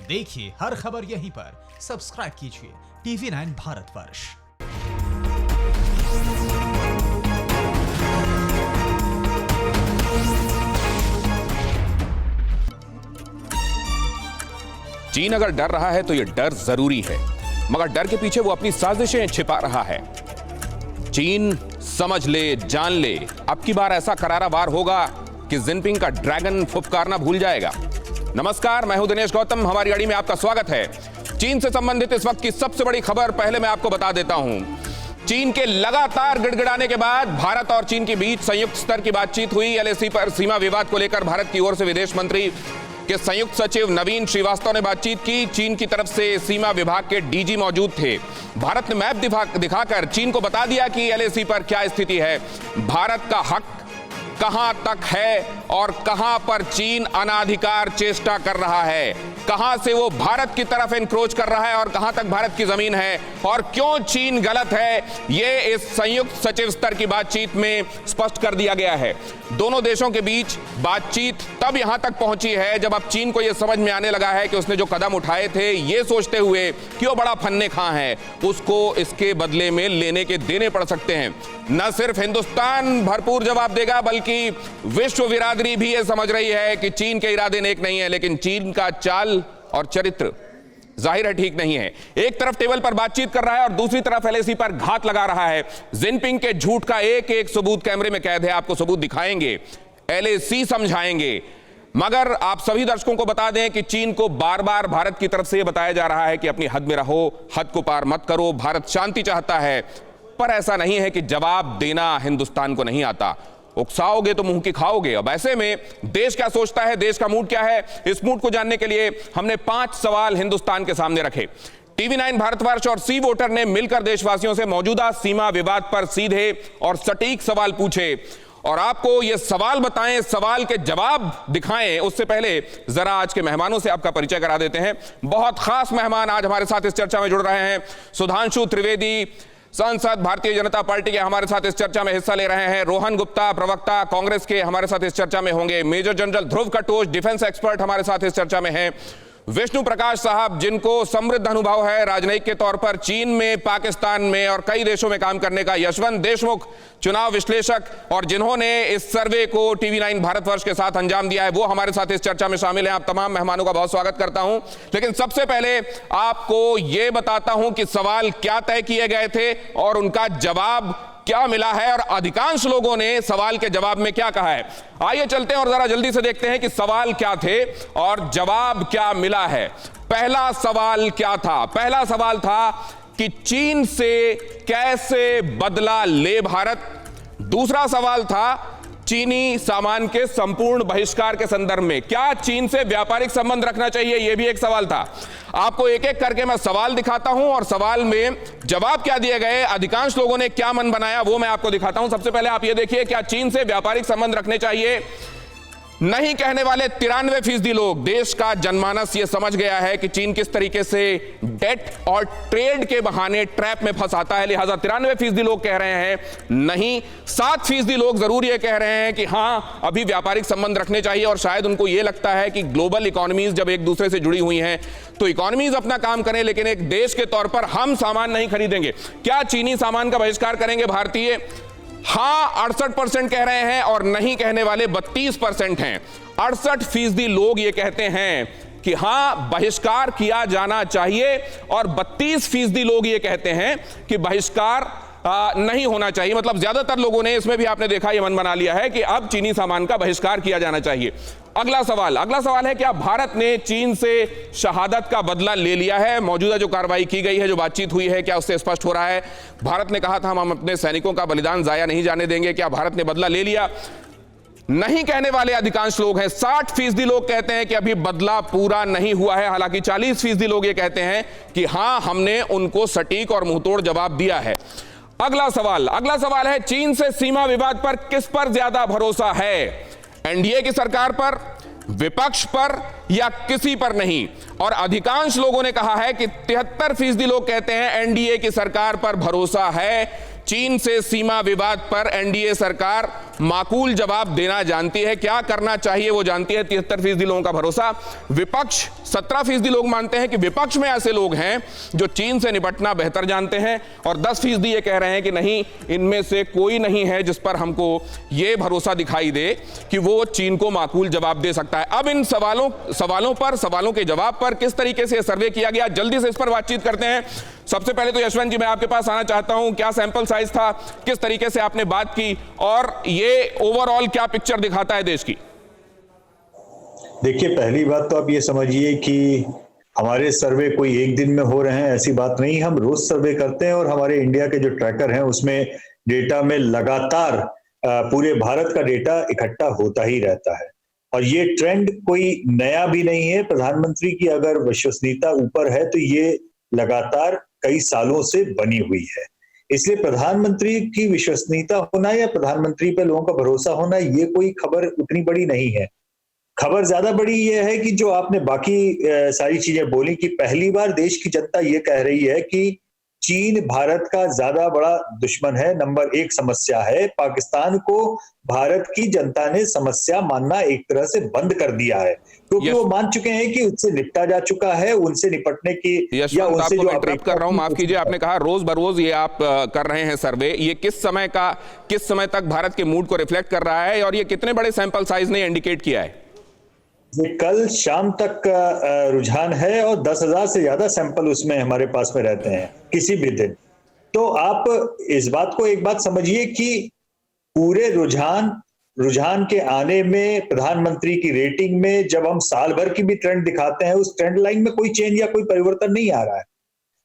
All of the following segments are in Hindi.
देखिए हर खबर यहीं पर। सब्सक्राइब कीजिए TV9 भारतवर्ष। चीन अगर डर रहा है तो यह डर जरूरी है, मगर डर के पीछे वो अपनी साजिशें छिपा रहा है। चीन समझ ले, जान ले, अब की बार ऐसा करारा वार होगा कि जिनपिंग का ड्रैगन फुफकारना भूल जाएगा। नमस्कार, मैं हूं दिनेश गौतम। हमारी अड़ी में आपका स्वागत है। चीन से संबंधित इस वक्त की सबसे बड़ी खबर पहले मैं आपको बता देता हूं। चीन के लगातार गिड़गिड़ाने के बाद भारत और चीन के बीच संयुक्त स्तर की बातचीत हुई। LAC पर सीमा विवाद को लेकर भारत की ओर से विदेश मंत्री के संयुक्त सचिव नवीन श्रीवास्तव ने बातचीत की। चीन की तरफ से सीमा विभाग के DG मौजूद थे। भारत ने मैप दिखाकर चीन को बता दिया कि LAC पर क्या स्थिति है, भारत का हक कहां तक है और कहां पर चीन अनाधिकार चेष्टा कर रहा है, कहां से वो भारत की तरफ एनक्रोच कर रहा है और कहां तक भारत की जमीन है और क्यों चीन गलत है, ये इस संयुक्त सचिव स्तर की बातचीत में स्पष्ट कर दिया गया है। दोनों देशों के बीच बातचीत तब यहां तक पहुंची है जब अब चीन को यह समझ में आने लगा है कि उसने जो कदम उठाए थे ये सोचते हुए कि वो बड़ा फन्ने खां है, उसको इसके बदले में लेने के देने पड़ सकते हैं। न सिर्फ हिंदुस्तान भरपूर जवाब देगा बल्कि विश्व बिरादरी भी यह समझ रही है कि चीन के इरादे नेक नहीं है, लेकिन चीन का चाल और चरित्र जाहिर है ठीक नहीं है। एक तरफ टेबल पर बातचीत कर रहा है और दूसरी तरफ LAC पर घात लगा रहा है। जिनपिंग के झूठ का एक एक सबूत कैमरे में कैद है, आपको सबूत दिखाएंगे, LAC समझाएंगे। मगर आप सभी दर्शकों को बता दें कि चीन को बार बार भारत की तरफ से यह बताया जा रहा है कि अपनी हद में रहो, हद को पार मत करो, भारत शांति चाहता है। पर ऐसा नहीं है कि जवाब देना हिंदुस्तान को नहीं आता, उकसाओगे तो मुंह की खाओगे। अब ऐसे में देश क्या सोचता है, देश का मूड क्या है, इस मूड को जानने के लिए हमने 5 सवाल हिंदुस्तान के सामने रखे। TV9 भारतवर्ष और सी वोटर ने मिलकर देशवासियों से मौजूदा सीमा विवाद पर सीधे और सटीक सवाल पूछे और आपको ये सवाल बताएं, सवाल के जवाब दिखाएं। उससे पहले जरा आज के मेहमानों से आपका परिचय करा देते हैं। बहुत खास मेहमान आज हमारे साथ इस चर्चा में जुड़ रहे हैं। सुधांशु त्रिवेदी, सांसद भारतीय जनता पार्टी के, हमारे साथ इस चर्चा में हिस्सा ले रहे हैं। रोहन गुप्ता, प्रवक्ता कांग्रेस के, हमारे साथ इस चर्चा में होंगे। मेजर जनरल ध्रुव कटोच, डिफेंस एक्सपर्ट, हमारे साथ इस चर्चा में हैं। विष्णु प्रकाश साहब, जिनको समृद्ध अनुभव है राजनयिक के तौर पर चीन में, पाकिस्तान में और कई देशों में काम करने का। यशवंत देशमुख, चुनाव विश्लेषक और जिन्होंने इस सर्वे को TV9 भारतवर्ष के साथ अंजाम दिया है, वो हमारे साथ इस चर्चा में शामिल हैं। आप तमाम मेहमानों का बहुत स्वागत करता हूं। लेकिन सबसे पहले आपको यह बताता हूं कि सवाल क्या तय किए गए थे और उनका जवाब क्या मिला है और अधिकांश लोगों ने सवाल के जवाब में क्या कहा है। आइए चलते हैं और जरा जल्दी से देखते हैं कि सवाल क्या थे और जवाब क्या मिला है। पहला सवाल क्या था? पहला सवाल था कि चीन से कैसे बदला ले भारत। दूसरा सवाल था चीनी सामान के संपूर्ण बहिष्कार के संदर्भ में क्या चीन से व्यापारिक संबंध रखना चाहिए, यह भी एक सवाल था। आपको एक एक करके मैं सवाल दिखाता हूं और सवाल में जवाब क्या दिए गए, अधिकांश लोगों ने क्या मन बनाया, वो मैं आपको दिखाता हूं। सबसे पहले आप ये देखिए, क्या चीन से व्यापारिक संबंध रखने चाहिए? नहीं कहने वाले 93% लोग। देश का जनमानस यह समझ गया है कि चीन किस तरीके से डेट और ट्रेड के बहाने ट्रैप में फंसाता है, लिहाजा 93% लोग कह रहे हैं नहीं। 7% लोग जरूर यह कह रहे हैं कि हां, अभी व्यापारिक संबंध रखने चाहिए और शायद उनको यह लगता है कि ग्लोबल इकोनॉमीज जब एक दूसरे से जुड़ी हुई हैं तो इकोनॉमीज अपना काम करें, लेकिन एक देश के तौर पर हम सामान नहीं खरीदेंगे। क्या चीनी सामान का बहिष्कार करेंगे भारतीय? हां 68% कह रहे हैं और नहीं कहने वाले 32% हैं। 68% लोग ये कहते हैं कि हां बहिष्कार किया जाना चाहिए और 32% लोग ये कहते हैं कि बहिष्कार नहीं होना चाहिए। मतलब ज्यादातर लोगों ने, इसमें भी आपने देखा, ये मन बना लिया है कि अब चीनी सामान का बहिष्कार किया जाना चाहिए। अगला सवाल है, क्या भारत ने चीन से शहादत का बदला ले लिया है? मौजूदा जो कार्रवाई की गई है, जो बातचीत हुई है, क्या उससे स्पष्ट हो रहा है? भारत ने कहा था हम अपने सैनिकों का बलिदान जाया नहीं जाने देंगे, क्या भारत ने बदला ले लिया? नहीं कहने वाले अधिकांश लोग हैं। 60% लोग कहते हैं कि अभी बदला पूरा नहीं हुआ है, हालांकि 40% लोग ये कहते हैं कि हां, हमने उनको सटीक और मुंहतोड़ जवाब दिया है। अगला सवाल है, चीन से सीमा विवाद पर किस पर ज्यादा भरोसा है? एनडीए की सरकार पर, विपक्ष पर या किसी पर नहीं? और अधिकांश लोगों ने कहा है कि 73% लोग कहते हैं एनडीए की सरकार पर भरोसा है। चीन से सीमा विवाद पर एनडीए सरकार माकूल जवाब देना जानती है, क्या करना चाहिए वो जानती है। 73% लोगों का भरोसा। विपक्ष 17% लोग मानते हैं कि विपक्ष में ऐसे लोग हैं जो चीन से निपटना बेहतर जानते हैं, और 10% ये कह रहे हैं कि नहीं, इनमें से कोई नहीं है जिस पर हमको ये भरोसा दिखाई दे कि वो चीन को माकूल जवाब दे सकता है। अब इन सवालों के जवाब पर किस तरीके से सर्वे किया गया, जल्दी से इस पर बातचीत करते हैं। सबसे पहले तो यशवंत जी, मैं आपके पास आना चाहता हूं, क्या सैंपल साइज था, किस तरीके से आपने बात की, और ये ओवरऑल क्या पिक्चर दिखाता है देश की? देखिए, पहली बात तो आप ये समझिए कि हमारे सर्वे कोई एक दिन में हो रहे हैं ऐसी बात नहीं। हम रोज सर्वे करते हैं और हमारे इंडिया के जो ट्रैकर हैं उसमें डेटा में लगातार पूरे भारत का डेटा इकट्ठा होता ही रहता है, और ये ट्रेंड कोई नया भी नहीं है। प्रधानमंत्री की अगर विश्वसनीयता ऊपर है तो ये लगातार कई सालों से बनी हुई है। इसलिए प्रधानमंत्री की विश्वसनीयता होना या प्रधानमंत्री पे लोगों का भरोसा होना, ये कोई खबर उतनी बड़ी नहीं है। खबर ज्यादा बड़ी यह है कि जो आपने बाकी सारी चीजें बोली कि पहली बार देश की जनता ये कह रही है कि चीन भारत का ज्यादा बड़ा दुश्मन है, नंबर 1 समस्या है। पाकिस्तान को भारत की जनता ने समस्या मानना एक तरह से बंद कर दिया है, क्योंकि वो मान चुके हैं कि उससे निपटा जा चुका है। उनसे निपटने की या उनसे जो इंटरप्ट कर रहा हूं, माफ कीजिए, आपने कहा रोज बरोज ये आप कर रहे हैं सर्वे, ये किस समय तक भारत के मूड को रिफ्लेक्ट कर रहा है, और ये कितने बड़े सैंपल साइज ने इंडिकेट किया है? ये कल शाम तक का रुझान है, और 10,000 से ज्यादा सैंपल उसमें हमारे पास में रहते हैं किसी भी दिन। तो आप इस बात को एक बात समझिए कि पूरे रुझान के आने में, प्रधानमंत्री की रेटिंग में, जब हम साल भर की भी ट्रेंड दिखाते हैं, उस ट्रेंड लाइन में कोई चेंज या कोई परिवर्तन नहीं आ रहा है।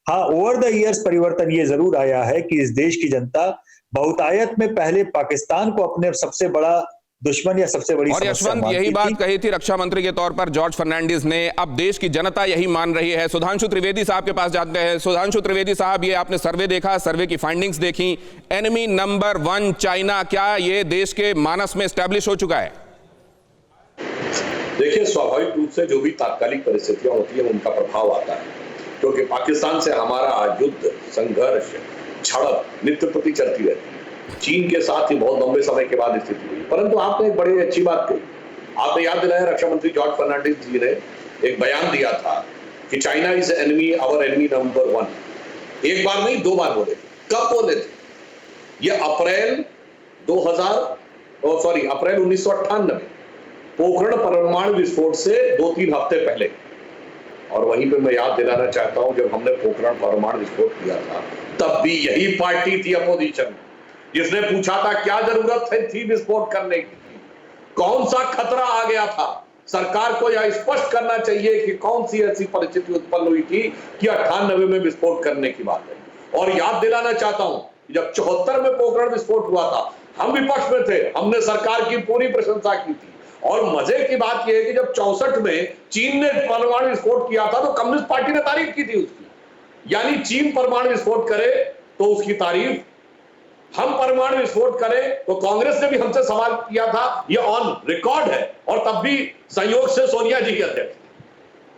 हाँ, ओवर द ईयर्स परिवर्तन ये जरूर आया है कि इस देश की जनता बहुतायत में पहले पाकिस्तान को अपने सबसे बड़ा दुश्मन या सबसे बड़ी और यशवंत यही बात कही थी रक्षा मंत्री के तौर पर जॉर्ज फर्नांडिस ने, अब देश की जनता यही मान रही है। सुधांशु त्रिवेदी साहब के पास जाते हैं। सुधांशु त्रिवेदी साहब, ये आपने सर्वे देखा, सर्वे की फाइंडिंग्स देखी, एनिमी नंबर 1 चाइना, क्या ये देश के मानस में एस्टैब्लिश हो चुका है? देखिए, स्वाभाविक रूप से जो भी तात्कालिक परिस्थितियां होती है उनका प्रभाव आता है, क्योंकि पाकिस्तान से हमारा युद्ध, संघर्ष, झड़प नित्य प्रति चलती रहती है। चीन के साथ ही बहुत लंबे समय के बाद स्थिति हुई, परंतु आपने एक बड़ी अच्छी बात कही। आपने याद दिलाया, रक्षा मंत्री जॉर्ज फर्नांडिस जी ने एक बयान दिया था कि China is enemy, our enemy number 1। एक बार नहीं, 2 बार बोले। कब बोले थे? ये अप्रैल 1998 पोखरण परमाणु विस्फोट से 2-3 हफ्ते पहले। और वहीं पे मैं याद दिलाना चाहता हूं, जब हमने पोखरण परमाणु विस्फोट किया था तब भी यही पार्टी थी अपोजिशन, जिसने पूछा था क्या जरूरत थी विस्फोट करने की, कौन सा खतरा आ गया था। सरकार को यह स्पष्ट करना चाहिए कि कौन सी ऐसी परिस्थिति उत्पन्न हुई थी कि 98 में विस्फोट करने की बात है। और याद दिलाना चाहता हूं, जब 74 में पोखरण विस्फोट हुआ था, हम विपक्ष में थे, हमने सरकार की पूरी प्रशंसा की थी। और मजे की बात यह है कि जब 64 में चीन ने परमाणु विस्फोट किया था तो कम्युनिस्ट पार्टी ने तारीफ की थी उसकी। यानी चीन परमाणु विस्फोट करे तो उसकी तारीफ, हम परमाणु विस्फोट करें तो कांग्रेस ने भी हमसे सवाल किया था, ये ऑन रिकॉर्ड है, और तब भी संयोग से सोनिया जी के अध्यक्ष।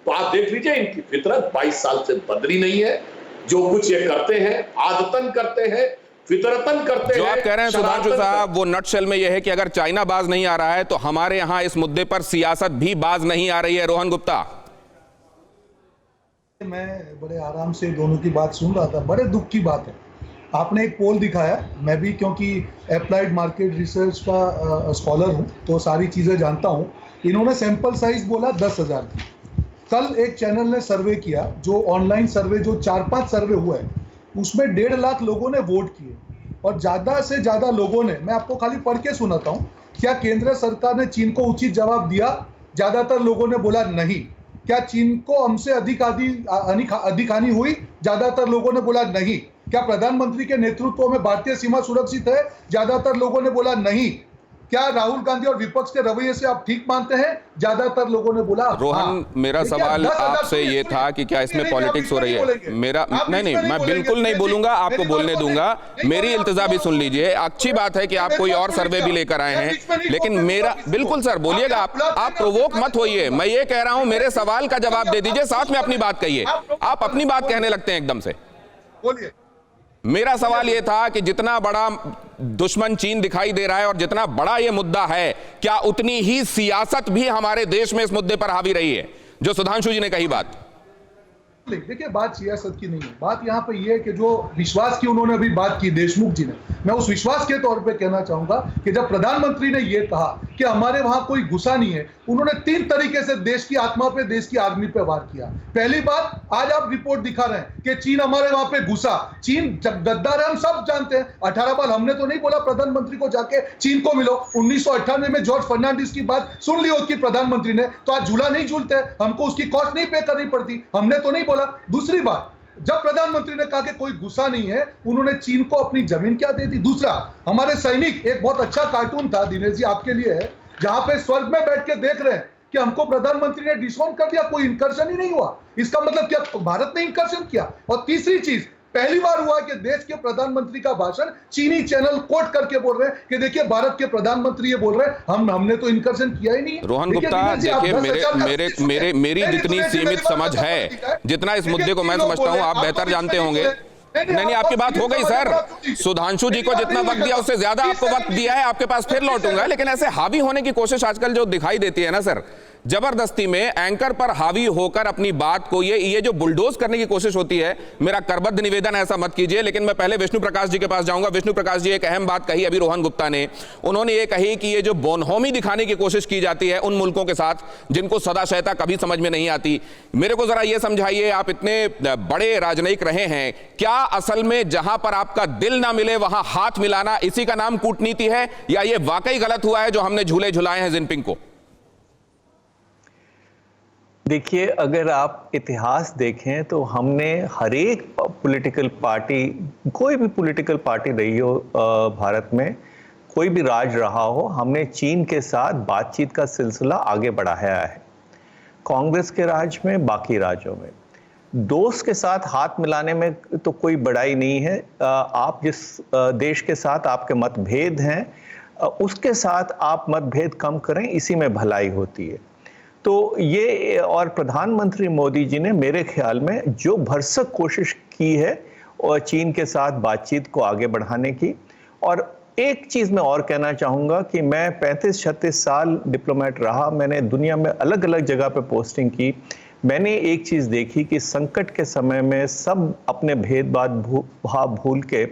तो आप देख लीजिए, इनकी फितरत 22 साल से बदली नहीं है। जो कुछ ये करते हैं, आदतन करते हैं, फितरतन करते हैं। जो आप कह रहे हैं सुधांशु साहब, वो नटशेल में यह है कि अगर चाइना बाज नहीं आ रहा है तो हमारे यहां इस मुद्दे पर सियासत भी बाज नहीं आ रही है। रोहन गुप्ता, मैं बड़े आराम से दोनों की बात सुन रहा था। बड़े दुख की बात है, आपने एक पोल दिखाया, मैं भी क्योंकि अप्लाइड मार्केट रिसर्च का स्कॉलर हूं तो सारी चीज़ें जानता हूं। इन्होंने सैंपल साइज बोला 10,000 की। कल एक चैनल ने सर्वे किया, जो ऑनलाइन सर्वे जो 4-5 सर्वे हुआ है, उसमें 1.5 लाख लोगों ने वोट किए, और ज़्यादा से ज़्यादा लोगों ने, मैं आपको खाली पढ़ के सुनाता हूँ, क्या केंद्र सरकार ने चीन को उचित जवाब दिया? ज़्यादातर लोगों ने बोला नहीं। क्या चीन को हमसे अधिक हानि हुई? ज़्यादातर लोगों ने बोला नहीं। क्या प्रधानमंत्री के नेतृत्व में भारतीय सीमा सुरक्षित है? ज्यादातर लोगों ने बोला नहीं। क्या राहुल गांधी और विपक्ष के रवैये से आप ठीक मानते हैं? ज्यादातर लोगों ने बोला रोहन, हाँ। मेरा सवाल आपसे ये था कि क्या इसमें पॉलिटिक्स हो रही है? मेरा नहीं, मैं बिल्कुल नहीं बोलूंगा, आपको बोलने दूंगा। मेरी इल्तिजा भी सुन लीजिए। अच्छी बात है कि आप कोई और सर्वे भी लेकर आए हैं, लेकिन मेरा, बिल्कुल सर बोलिएगा, आप प्रोवोक मत होइए। मैं ये कह रहा हूं, मेरे सवाल का जवाब दे दीजिए, साथ में अपनी बात कहिए। आप अपनी बात कहने लगते हैं एकदम से। बोलिए। मेरा सवाल यह था कि जितना बड़ा दुश्मन चीन दिखाई दे रहा है और जितना बड़ा यह मुद्दा है, क्या उतनी ही सियासत भी हमारे देश में इस मुद्दे पर हावी रही है? जो सुधांशु जी ने कही बात। देखिए, बात सियासत की नहीं है, बात यहाँ पे ये है कि जो विश्वास की उन्होंने अभी बात की देशमुख जी ने, मैं उस विश्वास के तौर पे कहना चाहूंगा कि जब प्रधानमंत्री ने ये कहा कि हमारे वहां कोई गुस्सा नहीं है, उन्होंने 3 तरीके से देश की आत्मा पे, देश की आर्मी पे वार किया। पहली बात, आज आप रिपोर्ट दिखा रहे हैं कि चीन हमारे वहां पे घुसा। चीन गद्दार है, हम सब जानते हैं। 18 बार हमने तो नहीं बोला प्रधानमंत्री को जाके चीन को मिलो। 1998 में जॉर्ज फर्नांडिस की बात सुन ली होती प्रधानमंत्री ने, तो आज झूला नहीं झूलते, हमको उसकी कॉस्ट नहीं पे करनी पड़ती, हमने तो नहीं बोला। दूसरी बात, जब प्रधानमंत्री ने कहा कि कोई गुस्सा नहीं है, उन्होंने चीन को अपनी जमीन क्या दे दी। दूसरा, हमारे सैनिक, एक बहुत अच्छा कार्टून था दिनेश जी आपके लिए है, जहां पे स्वर्ग में बैठ के देख रहे हैं कि हमको प्रधानमंत्री ने डिसऑन कर दिया, कोई इंकर्शन ही नहीं हुआ। इसका मतलब क्या भारत ने इंकर्शन किया? और तीसरी चीज, पहली बार हुआ कि देश के प्रधानमंत्री का भाषण चीनी चैनल कोट करके बोल रहे हैं कि देखिए भारत के प्रधानमंत्री ये बोल रहे हैं हमने तो इंकर्शन किया ही नहीं। रोहन गुप्ता, देखिए मेरी जितनी सीमित समझ है, जितना इस मुद्दे को मैं समझता हूं, आप बेहतर जानते होंगे। नहीं, आपकी बात हो गई सर। सुधांशु जी को जितना वक्त दिया उससे ज्यादा आपको वक्त दिया है, आपके पास फिर लौटूंगा। लेकिन ऐसे हावी होने की कोशिश आजकल जो दिखाई देती है ना सर, जबरदस्ती में एंकर पर हावी होकर अपनी बात को ये जो बुलडोज करने की कोशिश होती है, मेरा करबद्ध निवेदन ऐसा मत कीजिए। लेकिन मैं पहले विष्णु प्रकाश जी के पास जाऊंगा। विष्णु प्रकाश जी, एक अहम बात कही अभी रोहन गुप्ता ने, उन्होंने ये कही कि ये जो बोनहोमी दिखाने की कोशिश की जाती है उन मुल्कों के साथ जिनको सदाशयता कभी समझ में नहीं आती। मेरे को जरा ये समझाइए, आप इतने बड़े राजनयिक रहे हैं, क्या असल में जहां पर आपका दिल ना मिले वहां हाथ मिलाना, इसी का नाम कूटनीति है, या ये वाकई गलत हुआ है जो हमने झूले झुलाए हैं जिनपिंग को? देखिए, अगर आप इतिहास देखें तो हमने हर एक पॉलिटिकल पार्टी, कोई भी पॉलिटिकल पार्टी रही हो भारत में, कोई भी राज रहा हो, हमने चीन के साथ बातचीत का सिलसिला आगे बढ़ाया है। कांग्रेस के राज में, बाकी राज्यों में दोस्त के साथ हाथ मिलाने में तो कोई बड़ाई नहीं है। आप जिस देश के साथ आपके मतभेद हैं उसके साथ आप मतभेद कम करें, इसी में भलाई होती है। तो ये, और प्रधानमंत्री मोदी जी ने मेरे ख्याल में जो भरसक कोशिश की है और चीन के साथ बातचीत को आगे बढ़ाने की। और एक चीज़ मैं और कहना चाहूँगा कि मैं 35-36 साल डिप्लोमेट रहा, मैंने दुनिया में अलग अलग जगह पे पोस्टिंग की। मैंने एक चीज़ देखी कि संकट के समय में सब अपने भेदभाव भूल के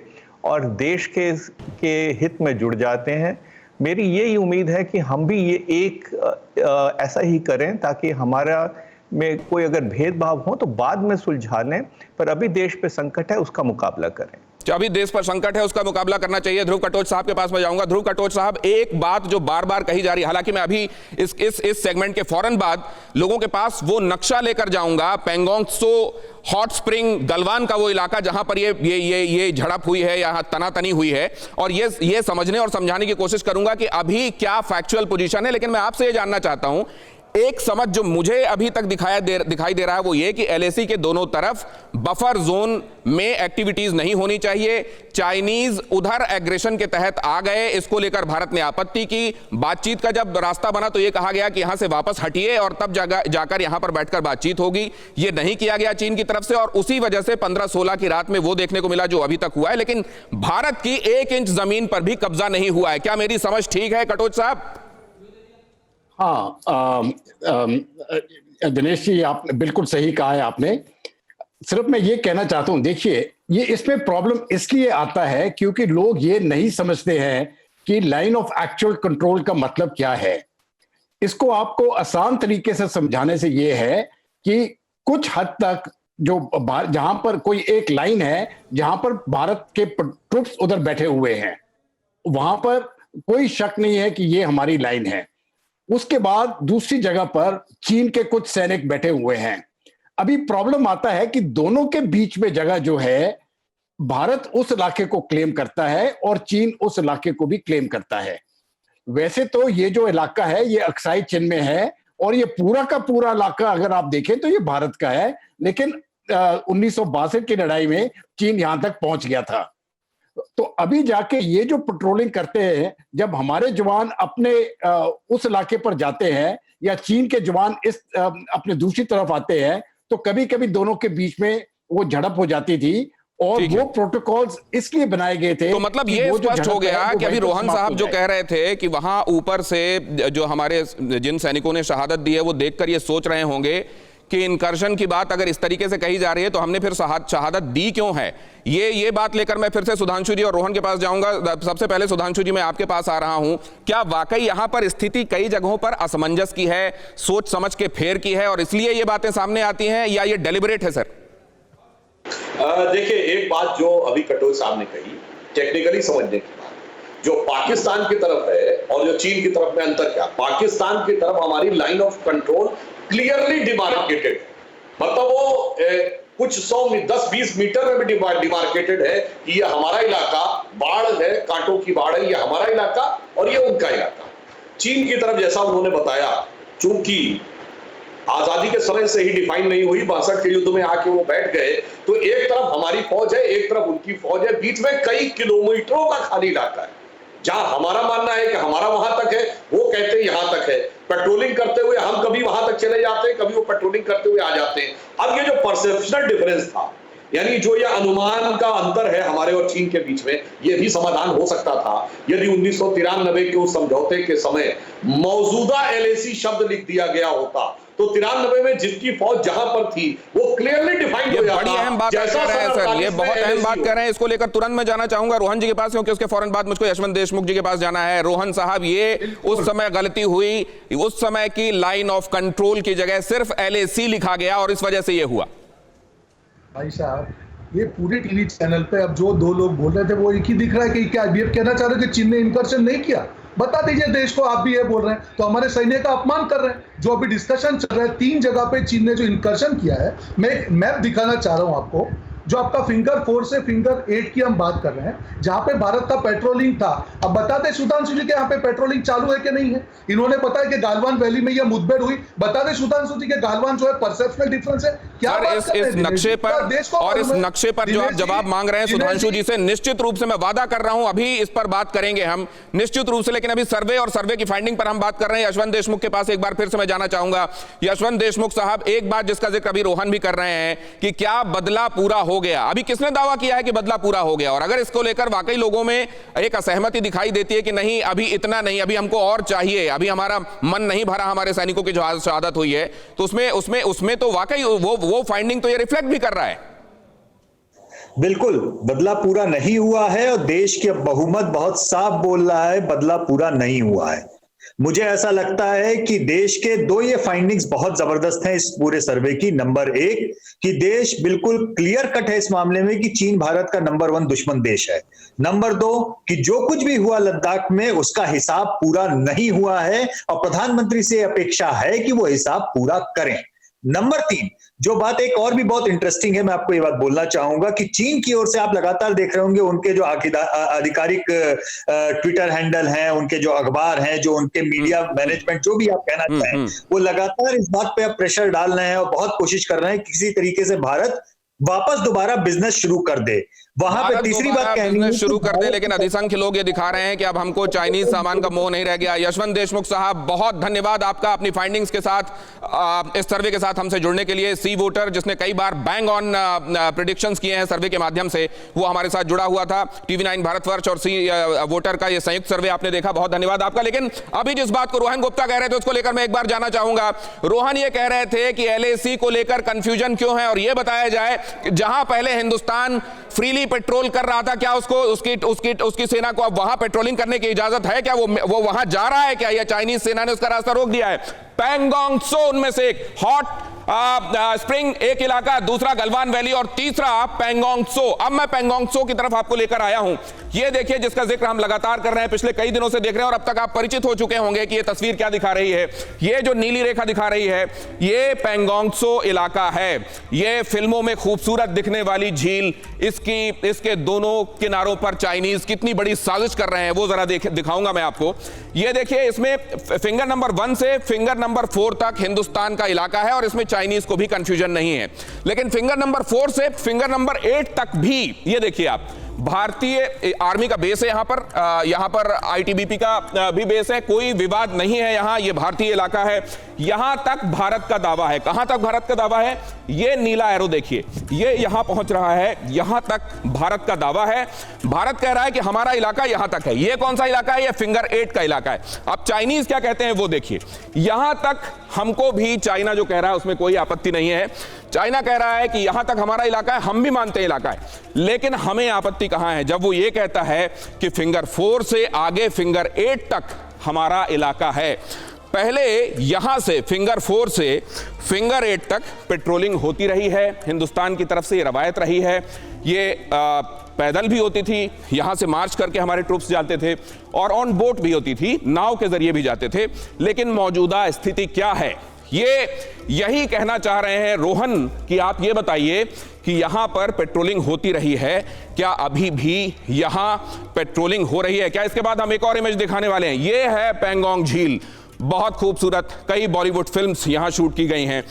और देश के हित में जुड़ जाते हैं। मेरी यही उम्मीद है कि हम भी ये एक ऐसा ही करें ताकि हमारा में कोई अगर भेदभाव हो तो बाद में सुलझा लें, पर अभी देश पे संकट है उसका मुकाबला करें। अभी देश पर संकट है, उसका मुकाबला करना चाहिए। ध्रुव कटोच साहब के पास मैं जाऊंगा। ध्रुव कटोच साहब, एक बात जो बार बार कही जा रही है, हालांकि मैं अभी इस सेगमेंट के फौरन बाद लोगों के पास वो नक्शा लेकर जाऊंगा, पेंगोंग त्सो हॉट स्प्रिंग गलवान का वो इलाका जहां पर ये झड़प हुई है, यहाँ तनातनी हुई है, और ये समझने और समझाने की कोशिश करूंगा कि अभी क्या फैक्चुअल पोजीशन है। लेकिन मैं आपसे ये जानना चाहता हूं, एक समझ जो मुझे अभी तक दिखाई दे रहा है वो ये कि एलएसी के दोनों तरफ बफर जोन में एक्टिविटीज नहीं होनी चाहिए। चाइनीज उधर एग्रेशन के तहत आ गए, इसको लेकर भारत ने आपत्ति की। बातचीत का जब रास्ता बना तो ये कहा गया कि यहां से वापस हटिए और तब जाकर यहां पर बैठकर बातचीत होगी। ये नहीं किया गया चीन की तरफ से, और उसी वजह से 15-16 की रात में वो देखने को मिला जो अभी तक हुआ है। लेकिन भारत की 1 इंच जमीन पर भी कब्जा नहीं हुआ है। क्या मेरी समझ ठीक है कटोच साहब? हाँ, दिनेश जी, आप बिल्कुल सही कहा है आपने। सिर्फ मैं ये कहना चाहता हूं, देखिए ये इसमें प्रॉब्लम इसलिए आता है क्योंकि लोग ये नहीं समझते हैं कि लाइन ऑफ एक्चुअल कंट्रोल का मतलब क्या है। इसको आपको आसान तरीके से समझाने से ये है कि कुछ हद तक जो जहां पर कोई एक लाइन है जहां पर भारत के ट्रुप्स उधर बैठे हुए हैं, वहां पर कोई शक नहीं है कि ये हमारी लाइन है। उसके बाद दूसरी जगह पर चीन के कुछ सैनिक बैठे हुए हैं। अभी प्रॉब्लम आता है कि दोनों के बीच में जगह जो है, भारत उस इलाके को क्लेम करता है और चीन उस इलाके को भी क्लेम करता है। वैसे तो ये जो इलाका है ये अक्साई चीन में है और ये पूरा का पूरा इलाका अगर आप देखें तो ये भारत का है, लेकिन 1962 की लड़ाई में चीन यहां तक पहुंच गया था। तो अभी जाके ये जो पेट्रोलिंग करते हैं, जब हमारे जवान अपने उस इलाके पर जाते हैं या चीन के जवान इस अपने दूसरी तरफ आते हैं, तो कभी कभी दोनों के बीच में वो झड़प हो जाती थी और ठीक है। वो प्रोटोकॉल्स इसलिए बनाए गए थे। तो मतलब कि ये वो जो स्पष्ट हो झड़प है, गया वो कि अभी वहीं पर रोहन समाप्त साहब हो जो जाए। कह रहे थे कि वहां ऊपर से जो हमारे जिन सैनिकों ने शहादत दी है वो देखकर ये सोच रहे होंगे कि इनकर्शन की बात अगर इस तरीके से कही जा रही है तो हमने फिर शहादत दी क्यों है। ये बात लेकर मैं फिर से सुधांशु जी और रोहन के पास जाऊंगा। सबसे पहले सुधांशु जी मैं आपके पास आ रहा हूं, क्या वाकई यहां पर स्थिति कई जगहों पर असमंजस की है, सोच समझ के फेर की है और इसलिए ये बातें सामने आती हैं, या ये डेलिबरेट है सर? देखिए, एक बात जो अभी कटोच साहब ने कही, टेक्निकली समझने की बात, जो पाकिस्तान की तरफ है और जो चीन की तरफ में अंतर क्या, पाकिस्तान की तरफ हमारी line of control clearly demarcated, मतलब वो कुछ 10-20 मीटर में भी डिमार्केटेड है कि ये हमारा इलाका, बाढ़ है, कांटों की बाढ़ है, ये हमारा इलाका और ये उनका इलाका। चीन की तरफ जैसा उन्होंने बताया, चूंकि आजादी के समय से ही डिफाइन नहीं हुई, 62 के युद्ध में आके वो बैठ गए, तो एक तरफ हमारी फौज है, एक तरफ उनकी फौज है, बीच में कई किलोमीटरों का खाली इलाका है। जहां हमारा मानना है कि हमारा वहां तक है, वो कहते हैं यहां तक है। पेट्रोलिंग करते हुए हम कभी वहां तक चले जाते हैं, कभी वो पेट्रोलिंग करते हुए आ जाते हैं। अब ये जो परसेप्शनल डिफरेंस था, यानी जो ये अनुमान का अंतर है हमारे और चीन के बीच में, ये भी समाधान हो सकता था यदि 1993 के उस समझौते के समय मौजूदा LAC शब्द लिख दिया गया होता, तो 93 में जिसकी फौज जहां पर थी वो क्लियरली डिफाइंड हो जाता। बड़ी अहम बात कह रहे हैं सर, ये बहुत अहम बात कह रहे हैं। इसको लेकर तुरंत मैं जाना चाहूंगा रोहन जी के पास, क्योंकि उसके फौरन बाद मुझको यशवंत देशमुख जी के पास जाना है। रोहन साहब, ये उस समय गलती हुई, उस समय की लाइन ऑफ कंट्रोल की जगह सिर्फ LAC लिखा गया और इस वजह से ये हुआ। भाई साहब, ये पूरे टीवी चैनल पे अब जो दो लोग बोल रहे थे वो एक ही दिख रहा है कि क्या IBF कहना चाह रहे हो कि चीन ने इनकर्शन नहीं किया? बता दीजिए देश को, आप भी ये बोल रहे हैं तो हमारे सैन्य का अपमान कर रहे हैं। जो अभी डिस्कशन चल रहा है, 3 जगह पे चीन ने जो इनकर्शन किया है, मैं एक मैप दिखाना चाह रहा हूं आपको, जो आपका फिंगर 4 से फिंगर 8 की हम बात कर रहे हैं, जहां पे भारत का पेट्रोलिंग था। अब बता दें सुधांशु जी के यहाँ पे पेट्रोलिंग चालू है कि नहीं है? इन्होंने बताया कि गालवान वैली में यह मुठभेड़ हुई। बता दें सुधांशु जी के गालवान जो है परसेप्शनल डिफरेंस है क्या? इस नक्शे पर और इस नक्शे पर जो आप जवाब मांग रहे हैं सुधांशु जी से, निश्चित रूप से मैं वादा कर रहा हूं अभी इस पर बात करेंगे हम निश्चित रूप से, लेकिन अभी सर्वे और सर्वे की फाइंडिंग पर हम बात कर रहे हैं। यशवंत देशमुख के पास एक बार फिर से मैं जाना चाहूंगा। यशवंत देशमुख साहब, एक बात जिसका जिक्र अभी रोहन भी कर रहे हैं कि क्या बदला पूरा हो गया? अभी किसने दावा किया है कि बदला पूरा हो गया? और अगर इसको लेकर वाकई लोगों में एक असहमति दिखाई देती है कि नहीं अभी इतना नहीं, अभी हमको और चाहिए, अभी हमारा मन नहीं भरा हमारे सैनिकों की जो शहादत हुई है, तो उसमें तो वाकई वो फाइंडिंग तो ये रिफ्लेक्ट भी कर रहा है। बिल्कुल, बदला पूरा नहीं हुआ है और देश के बहुमत बहुत साफ बोल रहा है बदला पूरा नहीं हुआ है। मुझे ऐसा लगता है कि देश के दो ये फाइंडिंग्स बहुत जबरदस्त हैं इस पूरे सर्वे की। नंबर 1 कि देश बिल्कुल क्लियर कट है इस मामले में कि चीन भारत का नंबर 1 दुश्मन देश है। नंबर 2 कि जो कुछ भी हुआ लद्दाख में उसका हिसाब पूरा नहीं हुआ है और प्रधानमंत्री से अपेक्षा है कि वो हिसाब पूरा करें। नंबर 3 जो बात एक और भी बहुत इंटरेस्टिंग है, मैं आपको ये बात बोलना चाहूंगा कि चीन की ओर से आप लगातार देख रहे होंगे उनके जो आधिकारिक ट्विटर हैंडल हैं, उनके जो अखबार हैं, जो उनके मीडिया मैनेजमेंट, जो भी आप कहना चाहें, वो लगातार इस बात पे अब प्रेशर डाल रहे हैं और बहुत कोशिश कर रहे हैं कि किसी तरीके से भारत वापस दोबारा बिजनेस शुरू कर दे। वहां पे तीसरी बात कहनी है शुरू कर दे, लेकिन अधिसंख्य लोग ये दिखा रहे हैं कि अब हमको चाइनीज सामान का मोह नहीं रह गया। यशवंत देशमुख साहब, बहुत धन्यवाद आपका अपनी फाइंडिंग्स के साथ, इस सर्वे के साथ हमसे जुड़ने के लिए। सी वोटर, जिसने कई बार बैंग ऑन प्रेडिक्शंस किए हैं सर्वे के माध्यम से, वो हमारे साथ जुड़ा हुआ था। TV9 भारतवर्ष और सी वोटर का ये संयुक्त सर्वे आपने देखा, बहुत धन्यवाद आपका। लेकिन अभी जिस बात को रोहन गुप्ता कह रहे थे उसको लेकर मैं एक बार जाना चाहूंगा। रोहन ये कह रहे थे कि LAC को लेकर कंफ्यूजन क्यों है, और ये बताया जाए जहां पहले हिंदुस्तान फ्रीली पेट्रोल कर रहा था, क्या उसकी सेना को अब वहां पेट्रोलिंग करने की इजाजत है? क्या वो वहां जा रहा है क्या, या चाइनीज सेना ने उसका रास्ता रोक दिया है? पैंगोंग त्सो उनमें से एक, हॉट स्प्रिंग एक इलाका, दूसरा गलवान वैली और तीसरा पैंगोंग त्सो। अब मैं पैंगोंग त्सो की तरफ आपको लेकर आया हूं। ये देखिए, जिसका जिक्र हम लगातार कर रहे हैं, पिछले कई दिनों से देख रहे हैं और अब तक आप परिचित हो चुके होंगे कि ये तस्वीर क्या दिखा रही है। ये जो नीली रेखा दिखा रही है, ये पैंगोंग त्सो इलाका है। ये फिल्मों में खूबसूरत दिखने वाली झील, इसके दोनों किनारों पर चाइनीज कितनी बड़ी साजिश कर रहे हैं वो जरा दिखाऊंगा मैं आपको। ये देखिए, इसमें फिंगर नंबर 1 से फिंगर नंबर 4 तक हिंदुस्तान का इलाका है और इसमें चाइनीज को भी कंफ्यूजन नहीं है। लेकिन फिंगर नंबर 4 से फिंगर नंबर 8 तक भी, ये देखिए आप, भारतीय आर्मी का बेस है यहाँ पर आईटीबीपी का भी बेस है, कोई विवाद नहीं है यहाँ, ये भारतीय इलाका है। यहां तक भारत का दावा है। कहां तक भारत का दावा है? ये नीला एरो देखिए, ये यहां पहुंच रहा है, यहां तक भारत का दावा है। भारत कह रहा है कि हमारा इलाका यहां तक है। ये कौन सा इलाका है? ये फिंगर 8 का इलाका है। अब चाइनीज क्या कहते हैं वो देखिए। यहां तक हमको भी चाइना जो कह रहा है उसमें कोई आपत्ति नहीं है। चाइना कह रहा है कि यहां तक हमारा इलाका है, हम भी मानते हैं इलाका है, लेकिन हमें आपत्ति कहां है? जब वो ये कहता है कि फिंगर 4 से आगे फिंगर 8 तक हमारा इलाका है। पहले यहां से फिंगर 4 से फिंगर 8 तक पेट्रोलिंग होती रही है, हिंदुस्तान की तरफ से ये रवायत रही है। ये पैदल भी होती थी, यहां से मार्च करके हमारे ट्रूप्स जाते थे, और ऑन बोट भी होती थी, नाव के जरिए भी जाते थे। लेकिन मौजूदा स्थिति क्या है, ये यही कहना चाह रहे हैं रोहन कि आप ये बताइए कि यहां पर पेट्रोलिंग होती रही है, क्या अभी भी यहां पेट्रोलिंग हो रही है क्या? इसके बाद हम एक और इमेज दिखाने वाले हैं। ये है पैंगोंग झील, बहुत खूबसूरत, कई बॉलीवुड फिल्म्स यहां शूट की गई हैं,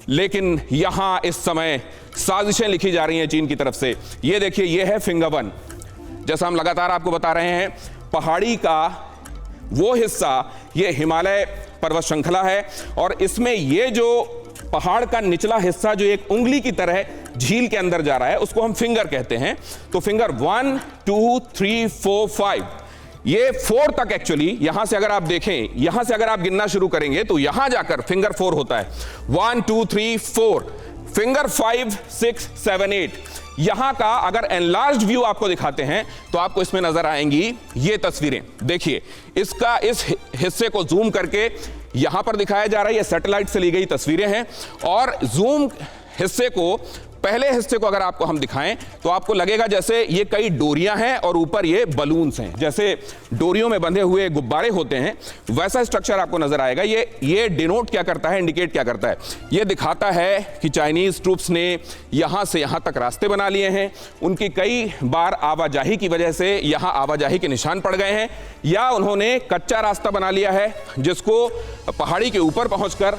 लेकिन यहां इस समय साजिशें लिखी जा रही हैं चीन की तरफ से। ये देखिए, ये है फिंगर 1। जैसा हम लगातार आपको बता रहे हैं, पहाड़ी का वो हिस्सा ये हिमालय पर्वत श्रृंखला है, और इसमें ये जो पहाड़ का निचला हिस्सा जो एक उंगली की तरह झील के अंदर जा रहा है, उसको हम फिंगर कहते हैं। तो फिंगर 1 2 3 4 5, ये 4 तक एक्चुअली, यहां से अगर आप देखें, यहां से अगर आप गिनना शुरू करेंगे तो यहां जाकर फिंगर 4 होता है। 1 2 3 4, फिंगर 5 6 7 8। यहां का अगर एनलार्ज्ड व्यू आपको दिखाते हैं तो आपको इसमें नजर आएंगी ये तस्वीरें। देखिए, इसका इस हिस्से को जूम करके यहां पर दिखाया जा रहा है, ये सैटेलाइट से ली गई तस्वीरें हैं। और जूम हिस्से को, पहले हिस्से को अगर आपको हम दिखाएं तो आपको लगेगा जैसे ये कई डोरियां हैं और ऊपर ये बलून्स हैं, जैसे डोरियों में बंधे हुए गुब्बारे होते हैं, वैसा स्ट्रक्चर आपको नजर आएगा। ये डिनोट क्या करता है, इंडिकेट क्या करता है? ये दिखाता है कि चाइनीज ट्रूप्स ने यहां से यहां तक रास्ते बना लिए हैं। उनकी कई बार आवाजाही की वजह से यहां आवाजाही के निशान पड़ गए हैं, या उन्होंने कच्चा रास्ता बना लिया है जिसको पहाड़ी के ऊपर पहुंचकर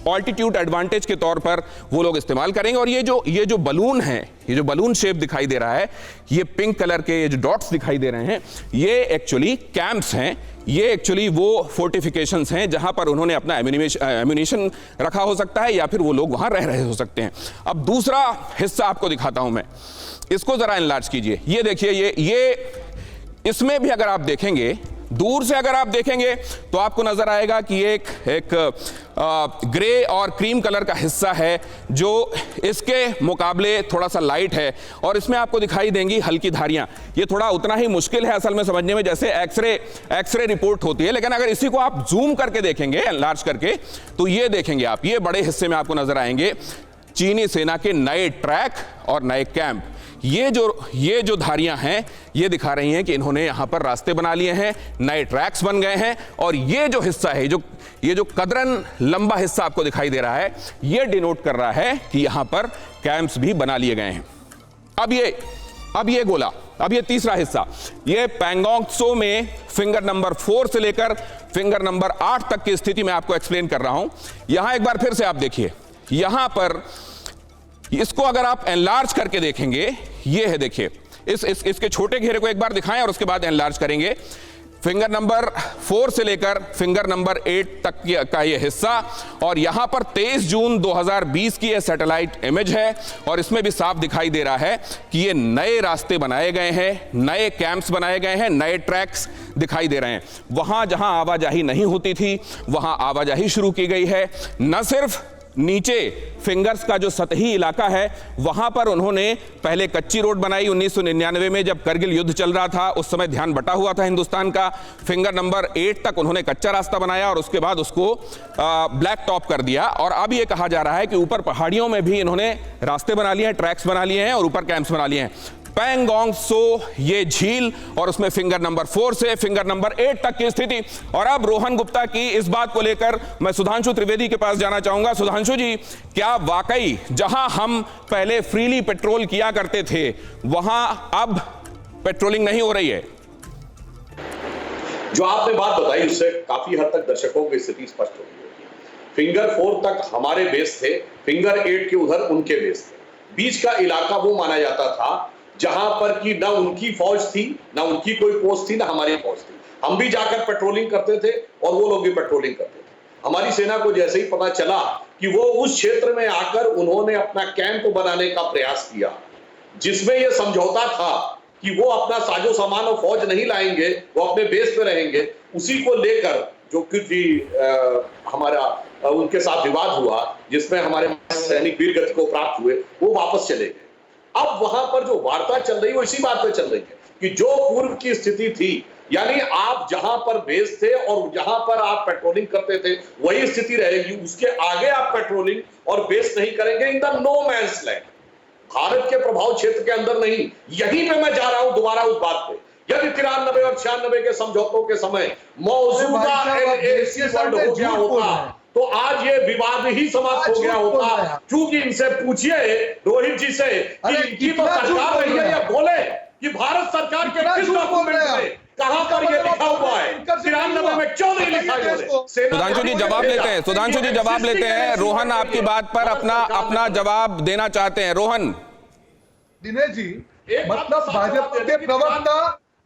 ऑल्टीट्यूड एडवांटेज के तौर पर वो लोग इस्तेमाल करेंगे। और ये जो बलून है, ये जो बलून शेप दिखाई दे रहा है, ये पिंक कलर के ये जो डॉट्स दिखाई दे रहे हैं, ये एक्चुअली कैंप्स हैं, ये एक्चुअली वो फोर्टिफिकेशंस हैं जहां पर उन्होंने अपना एम्यूनिशन रखा हो सकता है, या फिर वो लोग वहां रह रहे हो सकते हैं। अब दूसरा हिस्सा आपको दिखाता हूं मैं, इसको जरा एनलार्ज कीजिए। ये देखिए, ये इसमें भी अगर आप देखेंगे, दूर से अगर आप देखेंगे तो आपको नजर आएगा कि एक ग्रे और क्रीम कलर का हिस्सा है जो इसके मुकाबले थोड़ा सा लाइट है, और इसमें आपको दिखाई देंगी हल्की धारियां। ये थोड़ा उतना ही मुश्किल है असल में समझने में जैसे एक्सरे रिपोर्ट होती है, लेकिन अगर इसी को आप जूम करके देखेंगे, एनलार्ज करके, तो ये देखेंगे आप, ये बड़े हिस्से में आपको नजर आएंगे चीनी सेना के नए ट्रैक और नए कैंप। ये जो धारियां हैं, ये दिखा रही हैं कि इन्होंने यहां पर रास्ते बना लिए हैं, नए ट्रैक्स बन गए हैं। और ये जो हिस्सा है, ये जो कदरन लंबा हिस्सा आपको दिखाई दे रहा है, ये डिनोट कर रहा है कि यहां पर कैंप्स भी बना लिए गए हैं। अब ये गोला, अब ये तीसरा हिस्सा, ये पैंगोंग त्सो में फिंगर नंबर 4 से लेकर फिंगर नंबर 8 तक की स्थिति मैं आपको एक्सप्लेन कर रहा हूं। यहां एक बार फिर से आप देखिए, यहां पर इसको अगर आप एनलार्ज करके देखेंगे, ये है, देखिए, इसके छोटे घेरे को एक बार दिखाएं और उसके बाद एनलार्ज करेंगे। फिंगर नंबर 4 से लेकर फिंगर नंबर 8 तक का ये हिस्सा, और यहां पर 23 जून 2020 की ये सैटेलाइट इमेज है, और इसमें भी साफ दिखाई दे रहा है कि ये नए रास्ते बनाए गए हैं, नए कैंप्स बनाए गए हैं, नए ट्रैक्स दिखाई दे रहे हैं। वहां जहां आवाजाही नहीं होती थी वहां आवाजाही शुरू की गई है। न सिर्फ नीचे फिंगर्स का जो सतही इलाका है वहां पर उन्होंने पहले कच्ची रोड बनाई 1999 में, जब करगिल युद्ध चल रहा था, उस समय ध्यान बटा हुआ था हिंदुस्तान का। फिंगर नंबर 8 तक उन्होंने कच्चा रास्ता बनाया और उसके बाद उसको ब्लैक टॉप कर दिया। और अब ये कहा जा रहा है कि ऊपर पहाड़ियों में भी इन्होंने रास्ते बना लिए हैं, ट्रैक्स बना लिए हैं और ऊपर कैंप्स बना लिए हैं। पैंगोंग त्सो ये झील, और उसमें फिंगर नंबर 4 से फिंगर नंबर 8 तक की स्थिति। और अब रोहन गुप्ता की इस बात को लेकर मैं सुधांशु त्रिवेदी के पास जाना चाहूंगा। सुधांशु जी, क्या वाकई जहां हम पहले फ्रीली पेट्रोल किया करते थे वहां अब पेट्रोलिंग नहीं हो रही है? जो आपने बात बताई उससे काफी हद तक दर्शकों की स्थिति स्पष्ट हो गई होगी। फिंगर 4 तक हमारे बेस थे, फिंगर 8 के उधर उनके बेस थे। बीच का इलाका वो माना जाता था जहां पर कि ना उनकी फौज थी, ना उनकी कोई पोस्ट थी, ना हमारी फौज थी। हम भी जाकर पेट्रोलिंग करते थे और वो लोग भी पेट्रोलिंग करते थे। हमारी सेना को जैसे ही पता चला कि वो उस क्षेत्र में आकर उन्होंने अपना कैंप बनाने का प्रयास किया, जिसमें यह समझौता था कि वो अपना साजो सामान और फौज नहीं लाएंगे, वो अपने बेस पे रहेंगे, उसी को लेकर जो कि हमारा उनके साथ विवाद हुआ, जिसमें हमारे सैनिक वीर गति को प्राप्त हुए, वो वापस चले गए। अब वहां पर जो वार्ता चल रही है वो इसी बात पे चल रही है कि जो पूर्व की स्थिति थी, यानी आप जहां पर बेस थे और जहां पर आप पेट्रोलिंग करते थे वही स्थिति रहेगी, उसके आगे आप पेट्रोलिंग और बेस नहीं करेंगे in the no man's land, Bharat के प्रभाव क्षेत्र के अंदर नहीं। यहीं पे मैं जा रहा हूं दोबारा उस बात पे, यदि 93 और 96 के समझौतों के समय मौजूदा LAC वर्ड हो गया होता तो आज ये विवाद ही समाप्त हो गया होता। क्योंकि इनसे पूछिए रोहित जी से कि इनकी तो सरकार रही है, या बोले कि भारत सरकार के किस डॉक्यूमेंट में कहां पर ये लिखा हुआ है, 93 में क्यों नहीं लिखा है? सुधांशु जी जवाब लेते हैं, सुधांशु जी जवाब लेते हैं। रोहन आपकी बात पर अपना जवाब देना चाहते हैं। रोहन। दिनेश जी, मतलब भाजपा के प्रवक्ता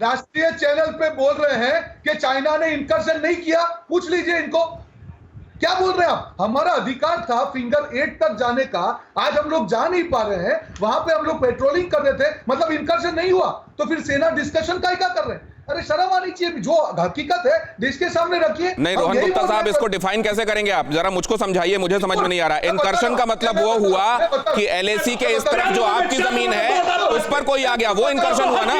राष्ट्रीय चैनल पे बोल रहे हैं कि चाइना ने इंकर्शन नहीं किया। पूछ लीजिए इनको, क्या बोल रहे हैं आप? हमारा अधिकार था फिंगर 8 तक जाने का, आज हम लोग जा नहीं पा रहे हैं। वहां पे हम लोग पेट्रोलिंग कर रहे थे, मतलब इंकर्शन नहीं हुआ, तो फिर सेना डिस्कशन का क्या कर रहे हैं? अरे शर्म आनी चाहिए। जो हकीकत है देश के सामने रखिए। नहीं रोहन गुप्ता साहब, इसको डिफाइन कैसे करेंगे आप? जरा मुझको समझाइए, मुझे समझ में नहीं आ रहा। इंकर्शन का मतलब वो हुआ कि LAC के इस तरफ जो आपकी जमीन है उस पर कोई आ गया, वो इंकर्शन हुआ ना।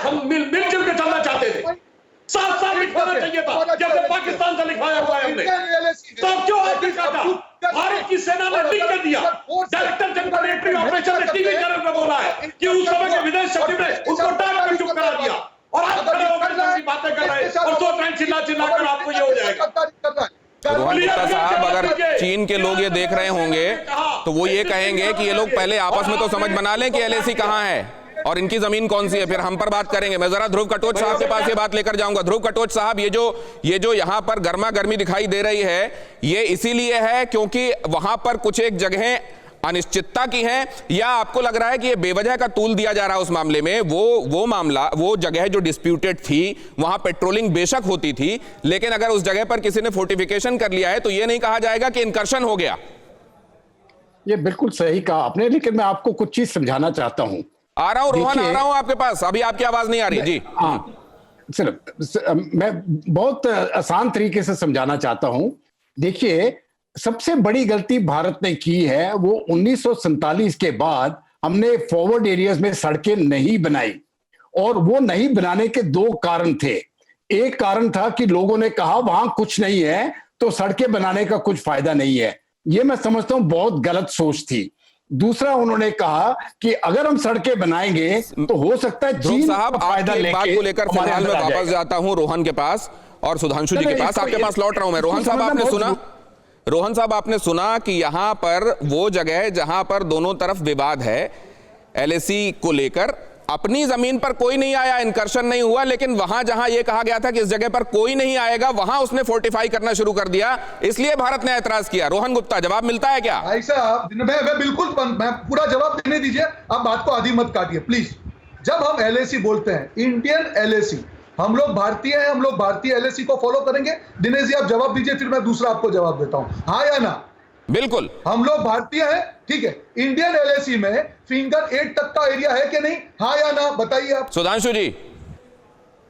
हम मिलजुल के चलना चाहते थे, साथ साथ लिखवाना चाहिए था, जैसे पाकिस्तान से लिखवाया हुआ है हमने। तब क्यों आपने कहा? भारत की सेना ने लिख कर दिया, डायरेक्टर जनरल मिलिट्री ऑपरेशन ने टीवी चैनल में बोला है कि उस समय के विदेश सचिव ने उसको डाक कर चुप करा दिया, और आप खड़े होकर की बातें कर रहे हैं और 2 टाइम चिल्ला कर आपको ये हो जाएगा। रोहन गुप्ता साहब, अगर चीन के लोग ये देख रहे होंगे तो वो ये कहेंगे कि ये लोग पहले आपस में तो समझ बना लें कि LAC कहां है और इनकी जमीन कौन सी है, फिर हम पर बात करेंगे। मैं जरा ध्रुव कटोच साहब के पास ये बात लेकर जाऊंगा। ध्रुव कटोच साहब, ये जो यहां पर गर्मा गर्मी दिखाई दे रही है, ये इसीलिए है क्योंकि वहां पर कुछ एक जगहें अनिश्चितता की हैं, या आपको लग रहा है कि ये बेवजह का तूल दिया जा रहा है उस मामले में? वो मामला, वो जगह जो डिस्प्यूटेड थी, वहां पेट्रोलिंग बेशक होती थी, लेकिन अगर उस जगह पर किसी ने फोर्टिफिकेशन कर लिया है तो ये नहीं कहा जाएगा कि इनकर्शन हो गया। ये बिल्कुल सही कहा आपने, लेकिन मैं आपको कुछ चीज समझाना चाहता हूं। आ रहा हूं रोहन, आ रहा हूं आपके पास, अभी आपकी आवाज नहीं आ रही जी। सिर्फ मैं बहुत आसान तरीके से समझाना चाहता हूं। देखिए, सबसे बड़ी गलती भारत ने की है वो 1947 के बाद हमने फॉरवर्ड एरियाज में सड़कें नहीं बनाई, और वो नहीं बनाने के 2 कारण थे। एक कारण था कि लोगों ने कहा वहां कुछ नहीं है तो सड़कें बनाने का कुछ फायदा नहीं है। ये मैं समझता हूं बहुत गलत सोच थी। दूसरा, उन्होंने कहा कि अगर हम सड़कें बनाएंगे तो हो सकता है चीन साहब फायदा आपकी बात को लेकर फिलहाल मैं वापस जाता हूं रोहन के पास और सुधांशु जी के पास। आपके पास लौट रहा हूं मैं। रोहन साहब, आपने सुना, रोहन साहब आपने सुना कि यहां पर वो जगह जहां पर दोनों तरफ विवाद है LAC को लेकर, अपनी जमीन पर कोई नहीं आया, इनकर्शन नहीं हुआ, लेकिन वहां जहां यह कहा गया था कि इस जगह पर कोई नहीं आएगा, वहां उसने फोर्टिफाई करना शुरू कर दिया, इसलिए भारत ने ऐतराज किया। रोहन गुप्ता, जवाब मिलता है क्या? भाई साहब, मैं बिल्कुल, मैं पूरा जवाब देने दीजिए, आप बात को आधी मत काटिए प्लीज। जब हम LAC बोलते हैं, इंडियन LAC, हम लोग भारतीय हैं, हम लोग भारतीय LAC को फॉलो करेंगे। दिनेश जी आप जवाब दीजिए, फिर मैं दूसरा आपको जवाब देता हूं, हाँ या ना? बिल्कुल, हम लोग भारतीय हैं, ठीक है। इंडियन LAC में फिंगर 8 तक का एरिया है कि नहीं, हाँ या ना? बताइए आप। सुधांशु जी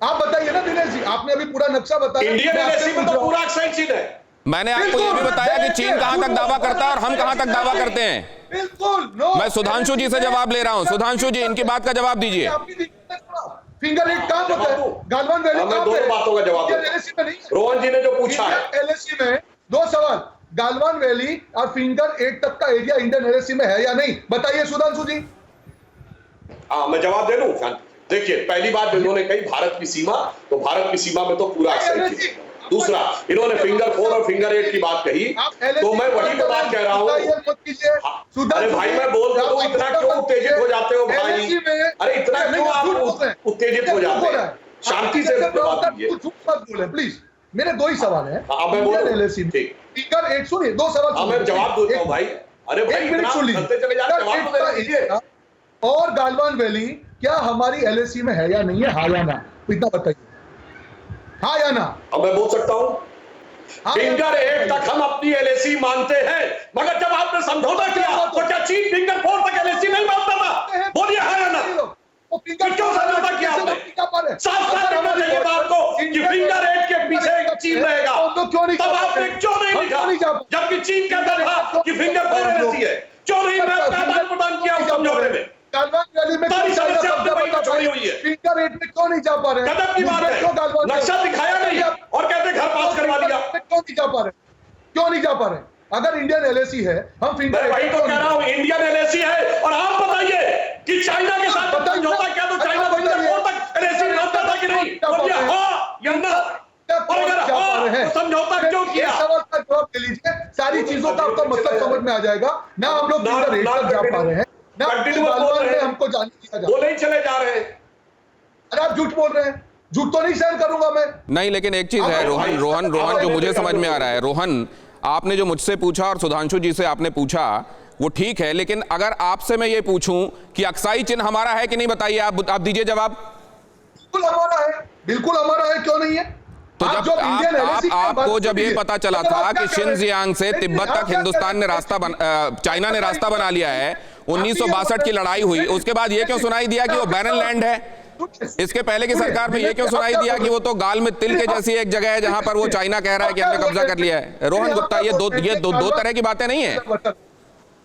आप बताइए ना। दिनेश जी आपने अभी पूरा नक्शा बताया, इंडियन LAC में तो पूरा एक्सटेंशन है। मैंने आपको ये भी बताया कि चीन कहां तक दावा करता है और हम कहां तक दावा करते हैं। बिल्कुल। मैं सुधांशु जी से जवाब ले रहा हूं। सुधांशु जी, इनकी बात का जवाब दीजिए। फिंगर 8 कहां पर है? गालवान वैली मैं 2 बातों का जवाब LAC में नहीं। रोहन जी ने जो पूछा है, LAC में 2 सवाल, गालवान वैली और फिंगर 8 तक का एरिया इंडियन LAC में है या नहीं? बताइए सुधांशु जी। हाँ, मैं जवाब दे दूं। देखिए, पहली बात इन्होंने कही भारत की सीमा, तो भारत की सीमा में तो पूरा एक्सटेंशन। दूसरा, इन्होंने फिंगर 4 और फिंगर 8 की बात कही, तो मैं वही तो बात कह रहा हूं। अरे भाई, मैं बोल रहा हूं, इतना क्यों उत्तेजित हो जाते हो भाई? अरे इतना क्यों आप उत्तेजित हो जाते हैं? शांति से जवाब दीजिए प्लीज। मेरे 2 ही सवाल है। मैं LAC फिंगर 8 सुनिए, 2 सवाल। मैं जवाब देता हूं भाई। अरे भाई, एक मिनट इतना सुन लीजिए। चलते चले जा रहे हैं, जवाब तो दे दीजिए। और गालवान वैली क्या हमारी एलएसी में है या नहीं है, हाँ या ना, इतना बताइए, हाँ या ना। अब मैं बोल सकता हूं, हाँ, फिंगर 8 तक हम अपनी एलएसी मानते हैं, मगर जब आपने समझौता किया तो क्या चीन फिंगर 4 तक एलएसी नहीं मानता था? बोलिए हाँ या ना। क्यों समझौता किया आपने? साफ साफ कहना चाहिए बात को कि फिंगर 8 के पीछे चीन रहेगा। तो क्यों नहीं, तब आपने क्यों नहीं लिखा, जबकि चीन कहता था कि फिंगर 4 एलएसी है? क्यों नहीं आदान प्रदान किया उस समझौते में? गालवान वैली में सारी समस्या आपने वहीं पे छोड़ी हुई है। फिंगर 8 में क्यों नहीं जा पा रहे? गजब की बात है, नक्शा दिखाया नहीं और कहते घर पास करवा लिया। क्यों नहीं जा पा रहे? क्यों नहीं जा पा रहे? अगर इंडियन एलएसी है, हम फिंगर मैं वही तो कह रहा हूं, इंडियन एलएसी है। और आप बताइए कि चाइना के साथ समझौता किया तो चाइना फिंगर 4 तक एलएसी मानता था कि नहीं? बोलिए हाँ या ना। और अगर हाँ तो समझौता क्यों किया? सवाल का जवाब दे लीजिए, सारी चीजों का आपको मतलब समझ में आ जाएगा। ना हम लोग फिंगर 8 तक जा पा रहे हैं, ना गालवान में हमको जाने दिया जा, बोले ही चले जा रहे हैं। अरे आप झूठ बोल रहे हैं, झूठ तो नहीं सहन करूंगा मैं। नहीं, लेकिन एक चीज है रोहन, जो मुझे समझ में आ रहा है, रोहन, आपने जो मुझसे पूछा और सुधांशु जी से आपने पूछा वो ठीक है, लेकिन अगर आपसे मैं ये पूछूं कि अक्साई चिन्ह हमारा है कि नहीं, बताइए, आप दीजिए जवाब। बिल्कुल हमारा है, बिल्कुल हमारा है, क्यों नहीं है? तो जब आपको जब ये पता चला था कि शिनजियांग से तिब्बत तक हिंदुस्तान ने चाइना ने रास्ता बना लिया है, 1962 की लड़ाई हुई, उसके बाद ये क्यों सुनाई दिया कि वो बैरन लैंड है? इसके पहले की सरकार में ये क्यों सुनाई दिया कि वो तो गाल में तिल के जैसी एक जगह है जहां पर वो चाइना कह रहा है कि हमने कब्जा कर लिया है? रोहन गुप्ता, ये दो तरह की बातें नहीं है।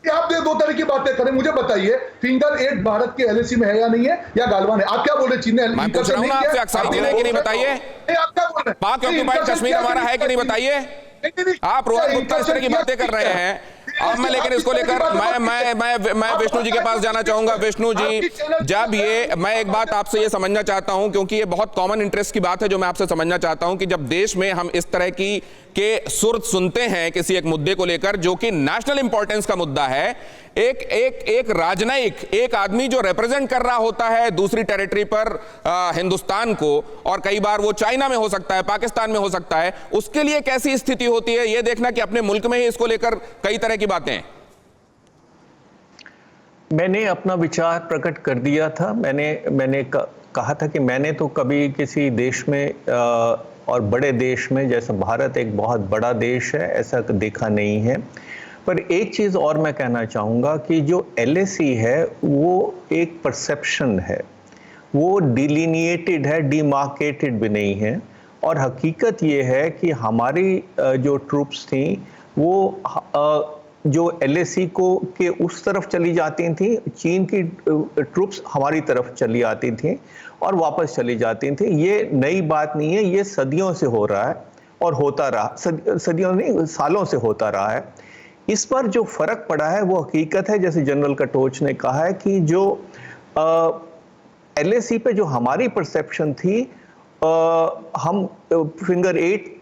आप दो तरह की बातें करें, मुझे बताइए फिंगर 8 भारत के एलएसी में है या नहीं है, या गालवान है? आप क्या बोल रहे? चीन ने, मैं पूछ रहा हूं ना आपसे, अक्साई चिन्ह है कि नहीं, बताइए। आप क्या बोल रहे हैं? पाक ऑक्युपाइड कश्मीर हमारा है कि नहीं, बताइए। आप रोहन गुप्ता इस तरह की बातें कर रहे हैं। अब मैं लेकिन इसको लेकर मैं विष्णु जी के पास जाना चाहूंगा। विष्णु जी, जब ये मैं एक बात आपसे ये समझना चाहता हूं, क्योंकि ये बहुत कॉमन इंटरेस्ट की बात है जो मैं आपसे समझना चाहता हूं, कि जब देश में हम इस तरह की के सुर सुनते हैं किसी एक मुद्दे को लेकर जो कि नेशनल इंपॉर्टेंस का मुद्दा है, एक राजनयिक, एक आदमी जो रिप्रेजेंट कर रहा होता है दूसरी टेरिटरी पर हिंदुस्तान को, और कई बार वो चाइना में हो सकता है, पाकिस्तान में हो सकता है, उसके लिए कैसी स्थिति होती है ये देखना कि अपने मुल्क में ही इसको लेकर कई तरह की बातें हैं। मैंने अपना विचार प्रकट कर दिया था। मैंने कहा था कि मैंने तो कभी किसी देश में और बड़े देश में, जैसे भारत एक बहुत बड़ा देश है, ऐसा देखा नहीं है। पर एक चीज़ और मैं कहना चाहूँगा कि जो एलएसी है वो एक परसेप्शन है, वो डिलिनिएटेड है, डिमार्केटेड भी नहीं है। और हकीकत ये है कि हमारी जो ट्रूप्स थी वो जो एलएसी को के उस तरफ चली जाती थी, चीन की ट्रूप्स हमारी तरफ चली आती थी और वापस चली जाती थी। ये नई बात नहीं है, ये सदियों से हो रहा है और होता रहा, सदियों नहीं, सालों से होता रहा है। इस पर जो फर्क पड़ा है वो हकीकत है, जैसे जनरल कटोच ने कहा है कि जो एलएसी पे जो हमारी परसेप्शन थी, हम फिंगर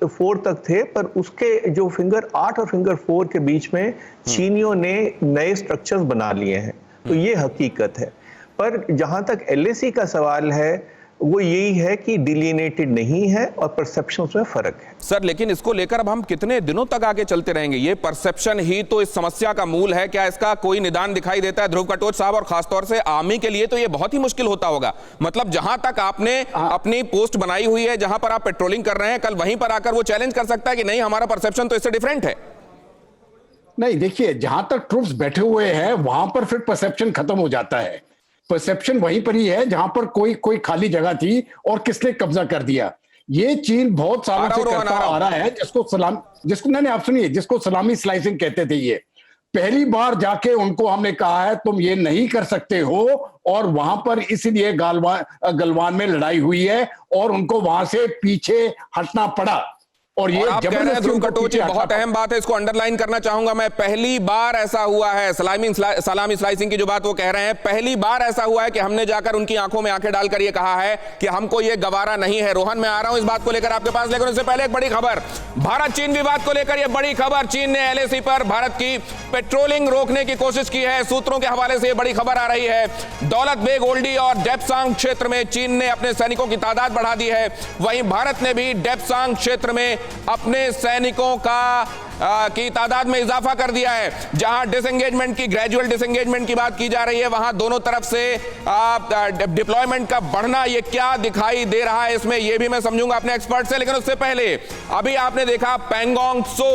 4 तक थे, पर उसके जो फिंगर 8 और फिंगर 4 के बीच में चीनियों ने नए स्ट्रक्चर्स बना लिए हैं। तो ये हकीकत है। पर जहां तक एलएसी का सवाल है वो यही है कि डिलिनेटेड नहीं है और परसेप्शन में फर्क है। सर, लेकिन इसको लेकर अब हम कितने दिनों तक आगे चलते रहेंगे? ये परसेप्शन ही तो इस समस्या का मूल है। क्या इसका कोई निदान दिखाई देता है? ध्रुव कटोच साहब, और खासतौर से आर्मी के लिए तो ये बहुत ही मुश्किल होता होगा। मतलब जहां तक आपने अपनी पोस्ट बनाई हुई है, जहां पर आप पेट्रोलिंग कर रहे हैं, कल वहीं पर आकर वो चैलेंज कर सकता है कि नहीं, हमारा परसेप्शन तो इससे डिफरेंट है। नहीं, देखिए, जहां तक ट्रूप्स बैठे हुए हैं वहां पर फिर परसेप्शन खत्म हो जाता है। परसेप्शन वहीं पर ही है जहां पर कोई खाली जगह थी और किसने कब्जा कर दिया। ये चीन बहुत सालों से करता आ रहा है, जिसको नहीं, आप सुनिए, जिसको सलामी स्लाइसिंग कहते थे। ये पहली बार जाके उनको हमने कहा है तुम ये नहीं कर सकते हो, और वहां पर इसीलिए गलवान में लड़ाई हुई है और उनको वहां से पीछे हटना पड़ा। और ये आप कह रहे हैं ध्रुव कटोच, बहुत अहम बात है, इसको अंडरलाइन करना चाहूंगा मैं, पहली बार ऐसा हुआ है, सलामी स्लाइसिंग की जो बात वो कह रहे हैं, पहली बार ऐसा हुआ है कि हमने जाकर उनकी आंखों में आंखें डालकर ये कहा है कि हमको ये गवारा नहीं है। रोहन, मैं आ रहा हूं इस बात को लेकर आपके पास, लेकिन उससे पहले एक बड़ी खबर, भारत चीन विवाद को लेकर ये बड़ी खबर, चीन ने एलएसी पर भारत की पेट्रोलिंग रोकने की कोशिश की है। सूत्रों के हवाले से ये बड़ी खबर आ रही है, दौलत बेग ओल्डी और डेप्सांग क्षेत्र में चीन ने अपने सैनिकों की तादाद बढ़ा दी है। वहीं भारत ने भी डेप्सांग क्षेत्र में अपने सैनिकों का की तादाद में इजाफा कर दिया है। जहां डिसएंगेजमेंट की, ग्रेजुअल डिसएंगेजमेंट की बात की जा रही है, वहां दोनों तरफ से डिप्लॉयमेंट का बढ़ना, ये क्या दिखाई दे रहा है इसमें, ये भी मैं समझूंगा अपने एक्सपर्ट से। लेकिन उससे पहले अभी आपने देखा पैंगोंग त्सो,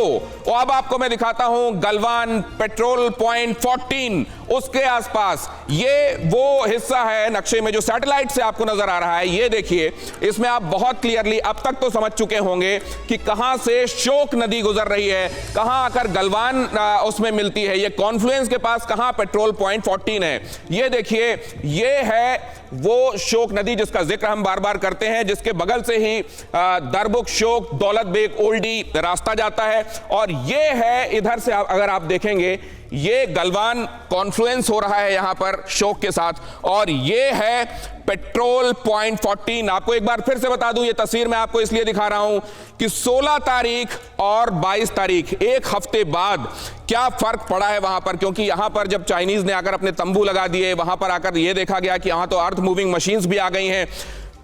और अब आपको मैं दिखाता हूं गलवान पेट्रोल पॉइंट 14, उसके आसपास ये वो हिस्सा है नक्शे में जो सैटेलाइट से आपको नजर आ रहा है। ये देखिए, इसमें आप बहुत क्लियरली अब तक तो समझ चुके होंगे कि कहां से शोक नदी गुजर रही है, कहां आकर गलवान उसमें मिलती है, ये कॉन्फ्लुएंस के पास कहां पेट्रोल पॉइंट 14 है। ये देखिए, ये है वो शोक नदी जिसका जिक्र हम बार बार करते हैं, जिसके बगल से ही दरबुक, शोक, दौलत बेग, ओल्डी रास्ता जाता है। और ये है, इधर से अगर आप देखेंगे, ये गलवान कॉन्फ्लुएंस हो रहा है यहां पर शोक के साथ, और ये है पेट्रोल पॉइंट 14। आपको एक बार फिर से बता दूं, ये तस्वीर मैं आपको इसलिए दिखा रहा हूं कि 16 तारीख और 22 तारीख, एक हफ्ते बाद क्या फर्क पड़ा है वहां पर। क्योंकि यहां पर जब चाइनीज ने आकर अपने तंबू लगा दिए, वहां पर आकर यह देखा गया कि यहां तो अर्थ मूविंग मशीन्स भी आ गई हैं।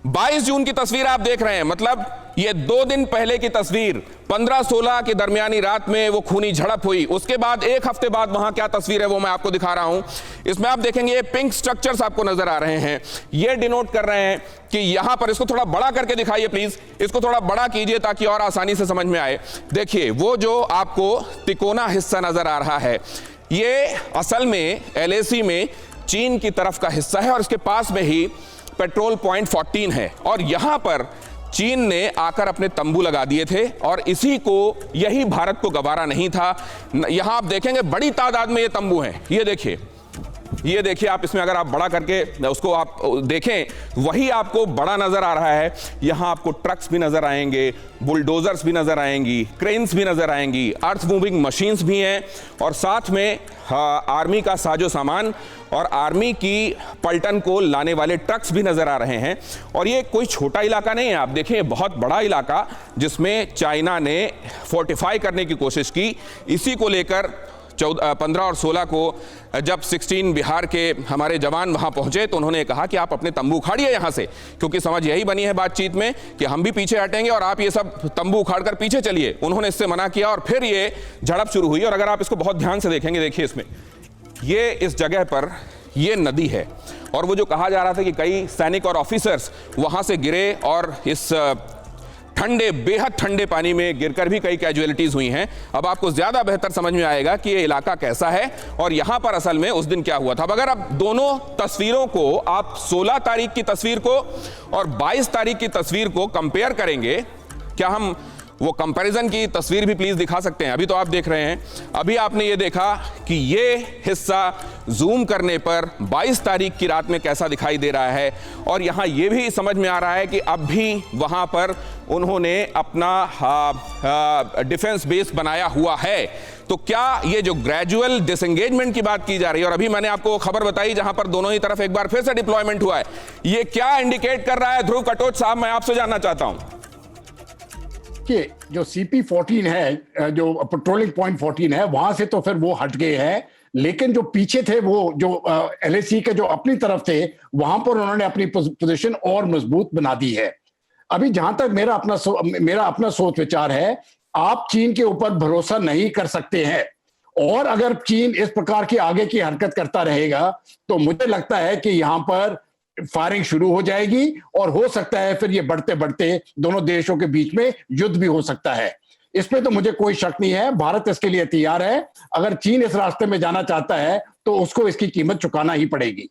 22 जून की तस्वीर आप देख रहे हैं, मतलब ये 2 दिन पहले की तस्वीर, 15-16 की दरमियानी रात में वो खूनी झड़प हुई। उसके बाद एक हफ्ते बाद वहां क्या तस्वीर है वो मैं आपको दिखा रहा हूं। इसमें आप देखेंगे ये पिंक स्ट्रक्चर्स आपको नजर आ रहे हैं, ये डिनोट कर रहे हैं कि यहां पर, इसको थोड़ा बड़ा करके दिखाइए प्लीज, इसको थोड़ा बड़ा कीजिए ताकि और आसानी से समझ में आए। देखिए, वो जो आपको तिकोना हिस्सा नजर आ रहा है, ये असल में LAC में चीन की तरफ का हिस्सा है, और इसके पास में ही पेट्रोल पॉइंट 14 है। और यहां पर चीन ने आकर अपने तंबू लगा दिए थे, और इसी को, यही भारत को गवारा नहीं था। यहां आप देखेंगे बड़ी तादाद में ये तंबू हैं। ये देखिए, ये देखिए आप, इसमें अगर आप बड़ा करके उसको आप देखें, वही आपको बड़ा नजर आ रहा है। यहां आपको ट्रक्स भी नजर आएंगे, बुलडोजर्स भी नजर आएंगी, क्रेन्स भी नजर आएंगी, अर्थ मूविंग मशीन्स भी हैं, और साथ में आर्मी का साजो सामान और आर्मी की पलटन को लाने वाले ट्रक्स भी नजर आ रहे हैं। और ये कोई छोटा इलाका नहीं है, आप देखें, बहुत बड़ा इलाका जिसमें चाइना ने फोर्टिफाई करने की कोशिश की। इसी को लेकर 15 और 16 को जब 16 बिहार के हमारे जवान वहां पहुंचे तो उन्होंने कहा कि आप अपने तंबू उखाड़िए यहां से, क्योंकि समझ यही बनी है बातचीत में कि हम भी पीछे हटेंगे और आप ये सब तंबू उखाड़कर पीछे चलिए। उन्होंने इससे मना किया और फिर ये झड़प शुरू हुई। और अगर आप इसको बहुत ध्यान से देखेंगे, देखिए इसमें, ये इस जगह पर ये नदी है, और वो जो कहा जा रहा था कि कई सैनिक और ऑफिसर्स वहां से गिरे और इस ठंडे, बेहद ठंडे पानी में गिरकर भी कई कैजुअलिटीज हुई हैं। अब आपको ज्यादा बेहतर समझ में आएगा कि ये इलाका कैसा है और यहां पर असल में उस दिन क्या हुआ था। अब अगर आप दोनों तस्वीरों को, आप 16 तारीख की तस्वीर को और 22 तारीख की तस्वीर को कंपेयर करेंगे, क्या हम वो कंपैरिजन की तस्वीर भी प्लीज दिखा सकते हैं? अभी तो आप देख रहे हैं, अभी आपने ये देखा कि ये हिस्सा जूम करने पर 22 तारीख की रात में कैसा दिखाई दे रहा है, और यहां ये भी समझ में आ रहा है कि अब भी वहां पर उन्होंने अपना डिफेंस बेस बनाया हुआ है। तो क्या ये जो ग्रेजुअल डिसएंगेजमेंट की बात की जा रही है, और अभी मैंने आपको खबर बताई जहां पर दोनों ही तरफ एक बार फिर से डिप्लॉयमेंट हुआ है, ये क्या इंडिकेट कर रहा है? ध्रुव कटोच साहब, मैं आपसे जानना चाहता हूं कि जो CP14 है, जो पेट्रोलिंग पॉइंट 14 है, वहां से तो फिर वो हट गए हैं, लेकिन जो पीछे थे, वो जो LAC के जो अपनी तरफ थे, वहां पर उन्होंने अपनी पोजीशन और मजबूत बना दी है। अभी जहां तक मेरा अपना सोच विचार है, आप चीन के ऊपर भरोसा नहीं कर सकते हैं, और अगर चीन इस प्रकार की आगे की हरकत करता रहेगा तो मुझे लगता है कि यहां पर फायरिंग शुरू हो जाएगी, और हो सकता है फिर ये बढ़ते बढ़ते दोनों देशों के बीच में युद्ध भी हो सकता है। इसमें तो मुझे कोई शक नहीं है, भारत इसके लिए तैयार है। अगर चीन इस रास्ते में जाना चाहता है तो उसको इसकी कीमत चुकाना ही पड़ेगी।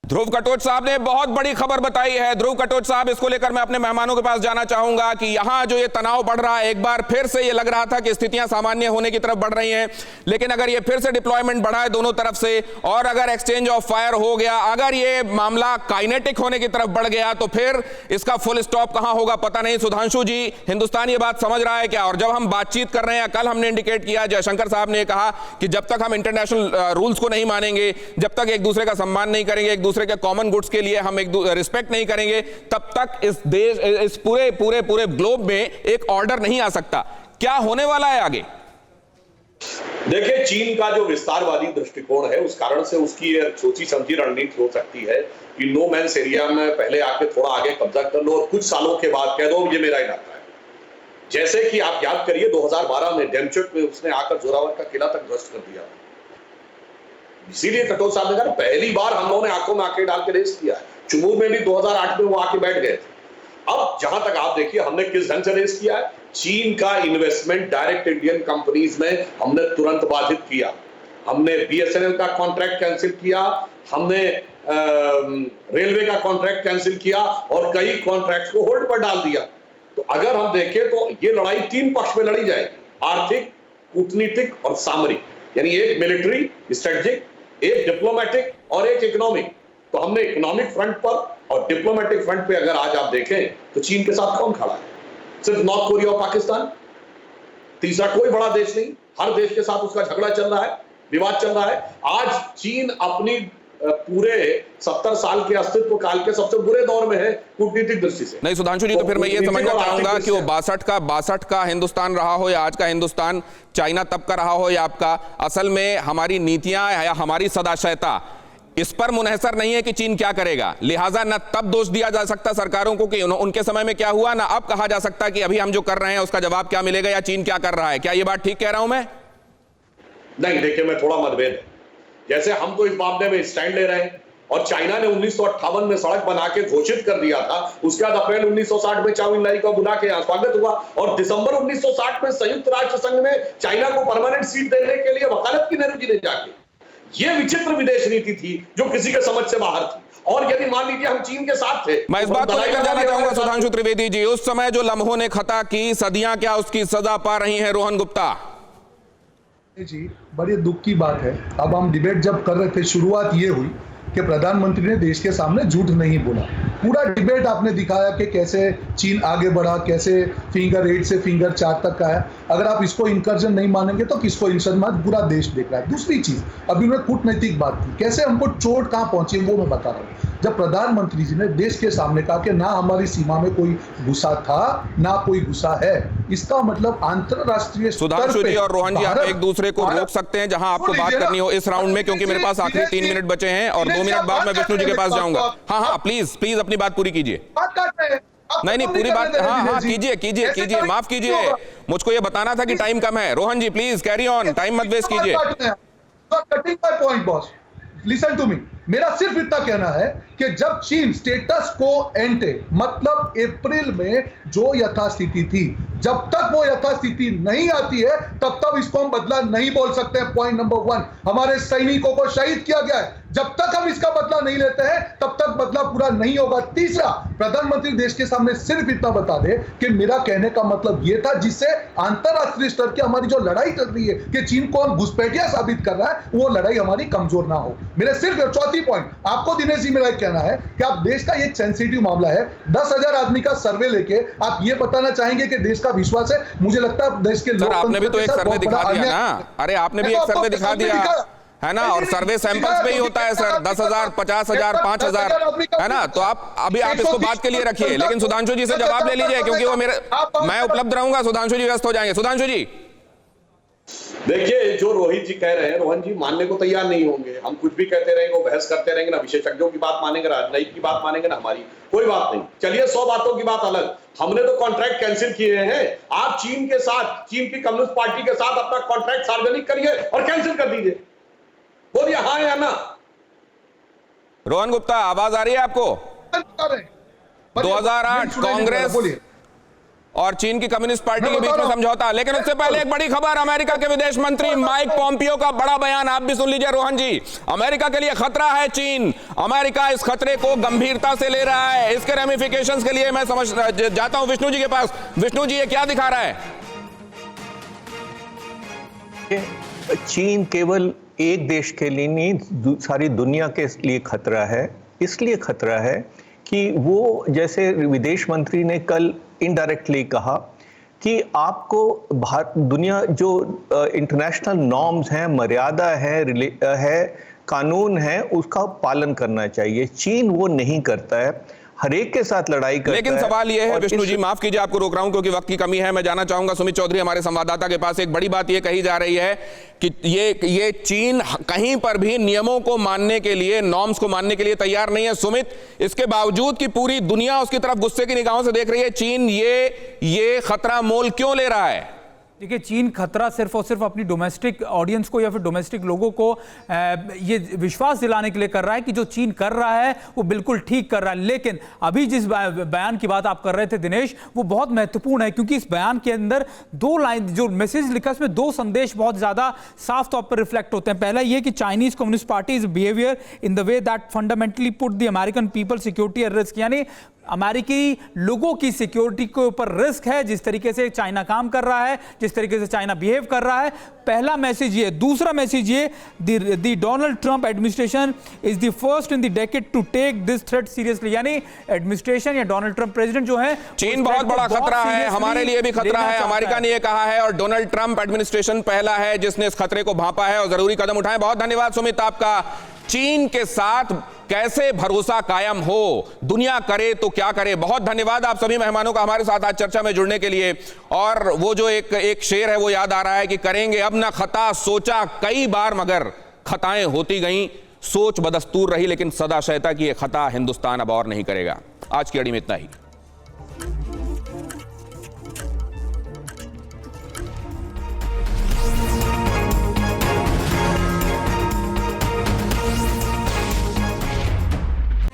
ध्रुव कटोच साहब ने बहुत बड़ी खबर बताई है। ध्रुव कटोच साहब, इसको लेकर मैं अपने मेहमानों के पास जाना चाहूंगा कि यहां जो ये तनाव बढ़ रहा है, एक बार फिर से ये लग रहा था कि स्थितियां सामान्य होने की तरफ बढ़ रही हैं, लेकिन अगर ये फिर से डिप्लॉयमेंट बढ़ा है दोनों तरफ से, और अगर एक्सचेंज ऑफ फायर हो गया, अगर ये मामला काइनेटिक होने की तरफ बढ़ गया, तो फिर इसका फुल स्टॉप कहां होगा पता नहीं। सुधांशु जी, हिंदुस्तान ये बात समझ रहा है क्या? और जब हम बातचीत कर रहे हैं, कल हमने इंडिकेट किया, जयशंकर साहब ने कहा कि जब तक हम इंटरनेशनल रूल्स को नहीं मानेंगे, जब तक एक दूसरे का सम्मान नहीं करेंगे, एक दूसरे के कॉमन गुड्स के लिए हम एक रिस्पेक्ट नहीं करेंगे, तब तक इस देश, इस पूरे ग्लोब में एक ऑर्डर नहीं आ सकता। क्या होने वाला है आगे? देखिए, चीन का जो विस्तारवादी दृष्टिकोण है, उस कारण से उसकी सोची समझी रणनीति हो सकती है कि नो मैंस एरिया में पहले आके थोड़ा आगे कब्जा कर लो और कुछ सालों के बाद कह दो ये मेरा इलाका है। जैसे कि आप याद करिए 2012 में डेमचोक में उसने आकर जोरावर का किला तक ध्वस्त कर दिया। इसीलिए कटोच साहब ने कहा पहली बार हम लोगों ने आंखों में आंखें डाल के रेस किया है। चुमूर में भी 2008 में वो आके बैठ गए थे। अब जहां तक आप देखिए हमने किस ढंग से रेस किया है। चीन का इन्वेस्टमेंट डायरेक्ट इंडियन कंपनीज में हमने तुरंत बाधित किया। हमने बीएसएनएल का कॉन्ट्रैक्ट कैंसिल किया, हमने रेलवे का कॉन्ट्रैक्ट कैंसिल किया और कई कॉन्ट्रैक्ट्स को होल्ड पर डाल दिया। तो अगर हम देखें तो ये लड़ाई 3 पक्ष में लड़ी जाएगी, आर्थिक, कूटनीतिक और सामरिक, यानी एक मिलिट्री स्ट्रेटेजिक, एक डिप्लोमेटिक और एक इकोनॉमिक। तो हमने इकोनॉमिक फ्रंट पर और डिप्लोमेटिक फ्रंट पे अगर आज आप देखें तो चीन के साथ कौन खड़ा है? सिर्फ नॉर्थ कोरिया और पाकिस्तान, तीसरा कोई बड़ा देश नहीं। हर देश के साथ उसका झगड़ा चल रहा है, विवाद चल रहा है। आज चीन अपनी पूरे 70 साल के अस्तित्व काल के सबसे बुरे दौर में है कूटनीतिक दृष्टि से। नहीं सुधांशु जी, तो फिर मैं ये समझना चाहूंगा कि वो 62 का हिंदुस्तान रहा हो या आज का हिंदुस्तान, चाइना तब का रहा हो या आपका, असल में हमारी नीतियां या हमारी सदाशयता इस पर मुनहसर नहीं है कि चीन क्या करेगा। लिहाजा न तब दोष दिया जा सकता सरकारों को कि उनके समय में क्या हुआ, ना अब कहा जा सकता कि अभी हम जो कर रहे हैं उसका जवाब क्या मिलेगा या चीन क्या कर रहा है। क्या ये बात ठीक कह रहा हूं मैं? नहीं, देखिए मैं थोड़ा मतभेद है। जैसे हम तो इस मामले में स्टैंड ले रहे हैं और चाइना ने 1958 में सड़क बना के घोषित कर दिया था। उसके बाद अप्रैल 1960 में चाउ इन-लाई को बुला के यहाँ स्वागत हुआ और दिसंबर 1960 में संयुक्त राष्ट्र संघ में चाइना को परमानेंट सीट देने के लिए वकालत की नेहरू जी ने जाके। ये विचित्र विदेश नीति थी जो किसी के समझ से बाहर थी। और यदि मान लीजिए हम चीन के साथ थे, मैं इस बात को लेकर जाना चाहूंगा सुधांशु त्रिवेदी जी, उस समय जो लम्हों ने खता की, सदियां क्या उसकी सजा पा रही हैं रोहन गुप्ता? जी बड़ी दुख की बात है। अब हम डिबेट जब कर रहे थे, शुरुआत ये हुई कि प्रधानमंत्री ने देश के सामने झूठ नहीं बोला। पूरा डिबेट आपने दिखाया कि कैसे चीन आगे बढ़ा, कैसे फिंगर 8 से फिंगर 4 तक का है। अगर आप इसको इंकर्जन नहीं मानेंगे तो किसको इंकर्जन? पूरा देश देख रहा है। दूसरी चीज, अभी उन्होंने कूटनीतिक बात की, कैसे हमको चोट कहां पहुंची वो मैं बता रहा हूं। जब प्रधानमंत्री जी ने देश के सामने कहा कि ना हमारी सीमा में कोई घुसा था ना कोई घुसा है, इसका मतलब अंतरराष्ट्रीय सुधांशु जी और रोहन जी, आप एक दूसरे को रोक सकते हैं जहां आपको बात करनी हो इस राउंड में, क्योंकि मेरे पास आखिरी 3 मिनट बचे हैं और 2 मिनट बाद मैं विष्णु जी के पास जाऊंगा। हाँ हाँ, प्लीज प्लीज अपनी बात पूरी कीजिए। नहीं पूरी बात, हाँ हाँ कीजिए कीजिए कीजिए, माफ कीजिए, मुझको ये बताना था कि टाइम कम है। रोहन जी प्लीज कैरी ऑन, टाइम मत वेस्ट कीजिए। लिसन टू मी, मेरा सिर्फ इतना कहना है कि जब चीन स्टेटस को एंटे, मतलब अप्रैल में जो यथास्थिति थी, जब तक वो यथास्थिति नहीं आती है तब तक इसको हम बदला नहीं बोल सकते हैं। पॉइंट नंबर 1, हमारे सैनिकों को शहीद किया गया है। जब तक हम इसका बदला नहीं लेते हैं तब तक बदला पूरा नहीं होगा। तीसरा, प्रधानमंत्री देश के सामने सिर्फ इतना बता दे कि मेरा कहने का मतलब यह था, जिससे अंतरराष्ट्रीय स्तर की हमारी जो लड़ाई चल रही है कि चीन को हम घुसपैठिया साबित कर रहा है, वो लड़ाई हमारी कमजोर ना हो। मेरे सिर्फ चौथी पॉइंट आपको दिनेश जी मेरा कहना है कि आप देश का एक सेंसिटिव मामला है, 10,000 आदमी का सर्वे लेके आप ये बताना चाहेंगे कि देश का विश्वास है। मुझे लगता है देश के लोग, आपने भी तो एक सर्वे दिखा दिया ना। अरे आपने भी एक सर्वे दिखा दिया है ना, और सर्वे सैंपल्स पे ही होता है सर, 10,000, 50,000, 5,000 है ना। तो आप अभी आप इसको बात के लिए रखिए, लेकिन सुधांशु जी से जवाब ले लीजिए, क्योंकि वो मैं उपलब्ध रहूंगा, सुधांशु जी व्यस्त हो जाएंगे। सुधांशु जी देखिए, जो रोहित जी कह रहे हैं, रोहन जी मानने को तैयार नहीं होंगे। हम कुछ भी कहते रहेंगे, वो बहस करते रहेंगे, ना विशेषज्ञों की बात मानेंगे, राजनयिक की बात मानेंगे, ना हमारी। कोई बात नहीं, चलिए 100 बातों की बात अलग। हमने तो कॉन्ट्रैक्ट कैंसिल किए हैं। आप चीन के साथ, चीन की कम्युनिस्ट पार्टी के साथ अपना कॉन्ट्रैक्ट सार्वजनिक करिए और कैंसिल कर दीजिए। बोलिए हाँ या ना। रोहन गुप्ता, आवाज आ रही है आपको? 2008 कांग्रेस और चीन की कम्युनिस्ट पार्टी के बीच में समझौता, लेकिन उससे पहले एक बड़ी खबर, अमेरिका के विदेश मंत्री माइक पॉम्पियो का बड़ा बयान, आप भी सुन लीजिए रोहन जी। अमेरिका के लिए खतरा है चीन, अमेरिका इस खतरे को गंभीरता से ले रहा है। इसके रेमिफिकेशंस के लिए मैं समझ जाता हूं विष्णु जी के पास। विष्णु जी, ये क्या दिखा रहा है? चीन केवल एक देश के लिए नहीं, सारी दुनिया के लिए खतरा है। इसलिए खतरा है कि वो, जैसे विदेश मंत्री ने कल इनडायरेक्टली कहा कि आपको दुनिया जो इंटरनेशनल नॉर्म्स हैं, मर्यादा है, कानून है, उसका पालन करना चाहिए। चीन वो नहीं करता है। हर एक के साथ लड़ाई करता है। लेकिन सवाल यह है और विष्णु इस- जी, माफ कीजिए आपको रोक रहा हूं क्योंकि वक्त की कमी है, मैं जाना चाहूंगा सुमित चौधरी हमारे संवाददाता के पास। एक बड़ी बात यह कही जा रही है कि ये चीन कहीं पर भी नियमों को मानने के लिए, नॉर्म्स को मानने के लिए तैयार नहीं है। सुमित, इसके बावजूद कि पूरी दुनिया उसकी तरफ गुस्से की निगाहों से देख रही है, चीन ये खतरा मोल क्यों ले रहा है? देखिए, चीन खतरा सिर्फ और सिर्फ अपनी डोमेस्टिक ऑडियंस को या फिर डोमेस्टिक लोगों को ये विश्वास दिलाने के लिए कर रहा है कि जो चीन कर रहा है वो बिल्कुल ठीक कर रहा है। लेकिन अभी जिस बयान की बात आप कर रहे थे दिनेश, वो बहुत महत्वपूर्ण है क्योंकि इस बयान के अंदर 2 लाइन जो मैसेज लिखा है उसमें 2 संदेश बहुत ज्यादा साफ तौर पर रिफ्लेक्ट होते हैं। पहला ये कि Chinese communist party is behaviour in the way that fundamentally put the American people security at risk, यानी अमेरिकी लोगों की सिक्योरिटी के ऊपर रिस्क है जिस तरीके से चाइना काम कर रहा है, जिस तरीके से चाइना बिहेव कर रहा है। पहला मैसेज ये। दूसरा मैसेज ये, the Donald Trump administration is the first in the decade to take this threat seriously, यानी एडमिनिस्ट्रेशन या डोनाल्ड ट्रंप प्रेसिडेंट जो है, चीन बहुत बड़ा खतरा है, हमारे लिए भी खतरा है, अमेरिका ने यह कहा है और डोनाल्ड ट्रंप एडमिनिस्ट्रेशन पहला है जिसने इस खतरे को भांपा है और जरूरी कदम उठाए। बहुत धन्यवाद सुमित आपका। चीन के साथ कैसे भरोसा कायम हो, दुनिया करे तो क्या करे। बहुत धन्यवाद आप सभी मेहमानों का हमारे साथ आज चर्चा में जुड़ने के लिए। और वो जो एक शेर है वो याद आ रहा है कि करेंगे अब ना खता, सोचा कई बार मगर खताएं होती गईं, सोच बदस्तूर रही लेकिन सदा शयता की ये खता हिंदुस्तान अब और नहीं करेगा। आज की कड़ी में इतना ही।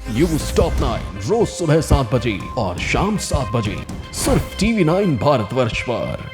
न्यूज टॉप 9 रोज सुबह 7 बजे और शाम 7 बजे सिर्फ TV9 भारतवर्ष पर।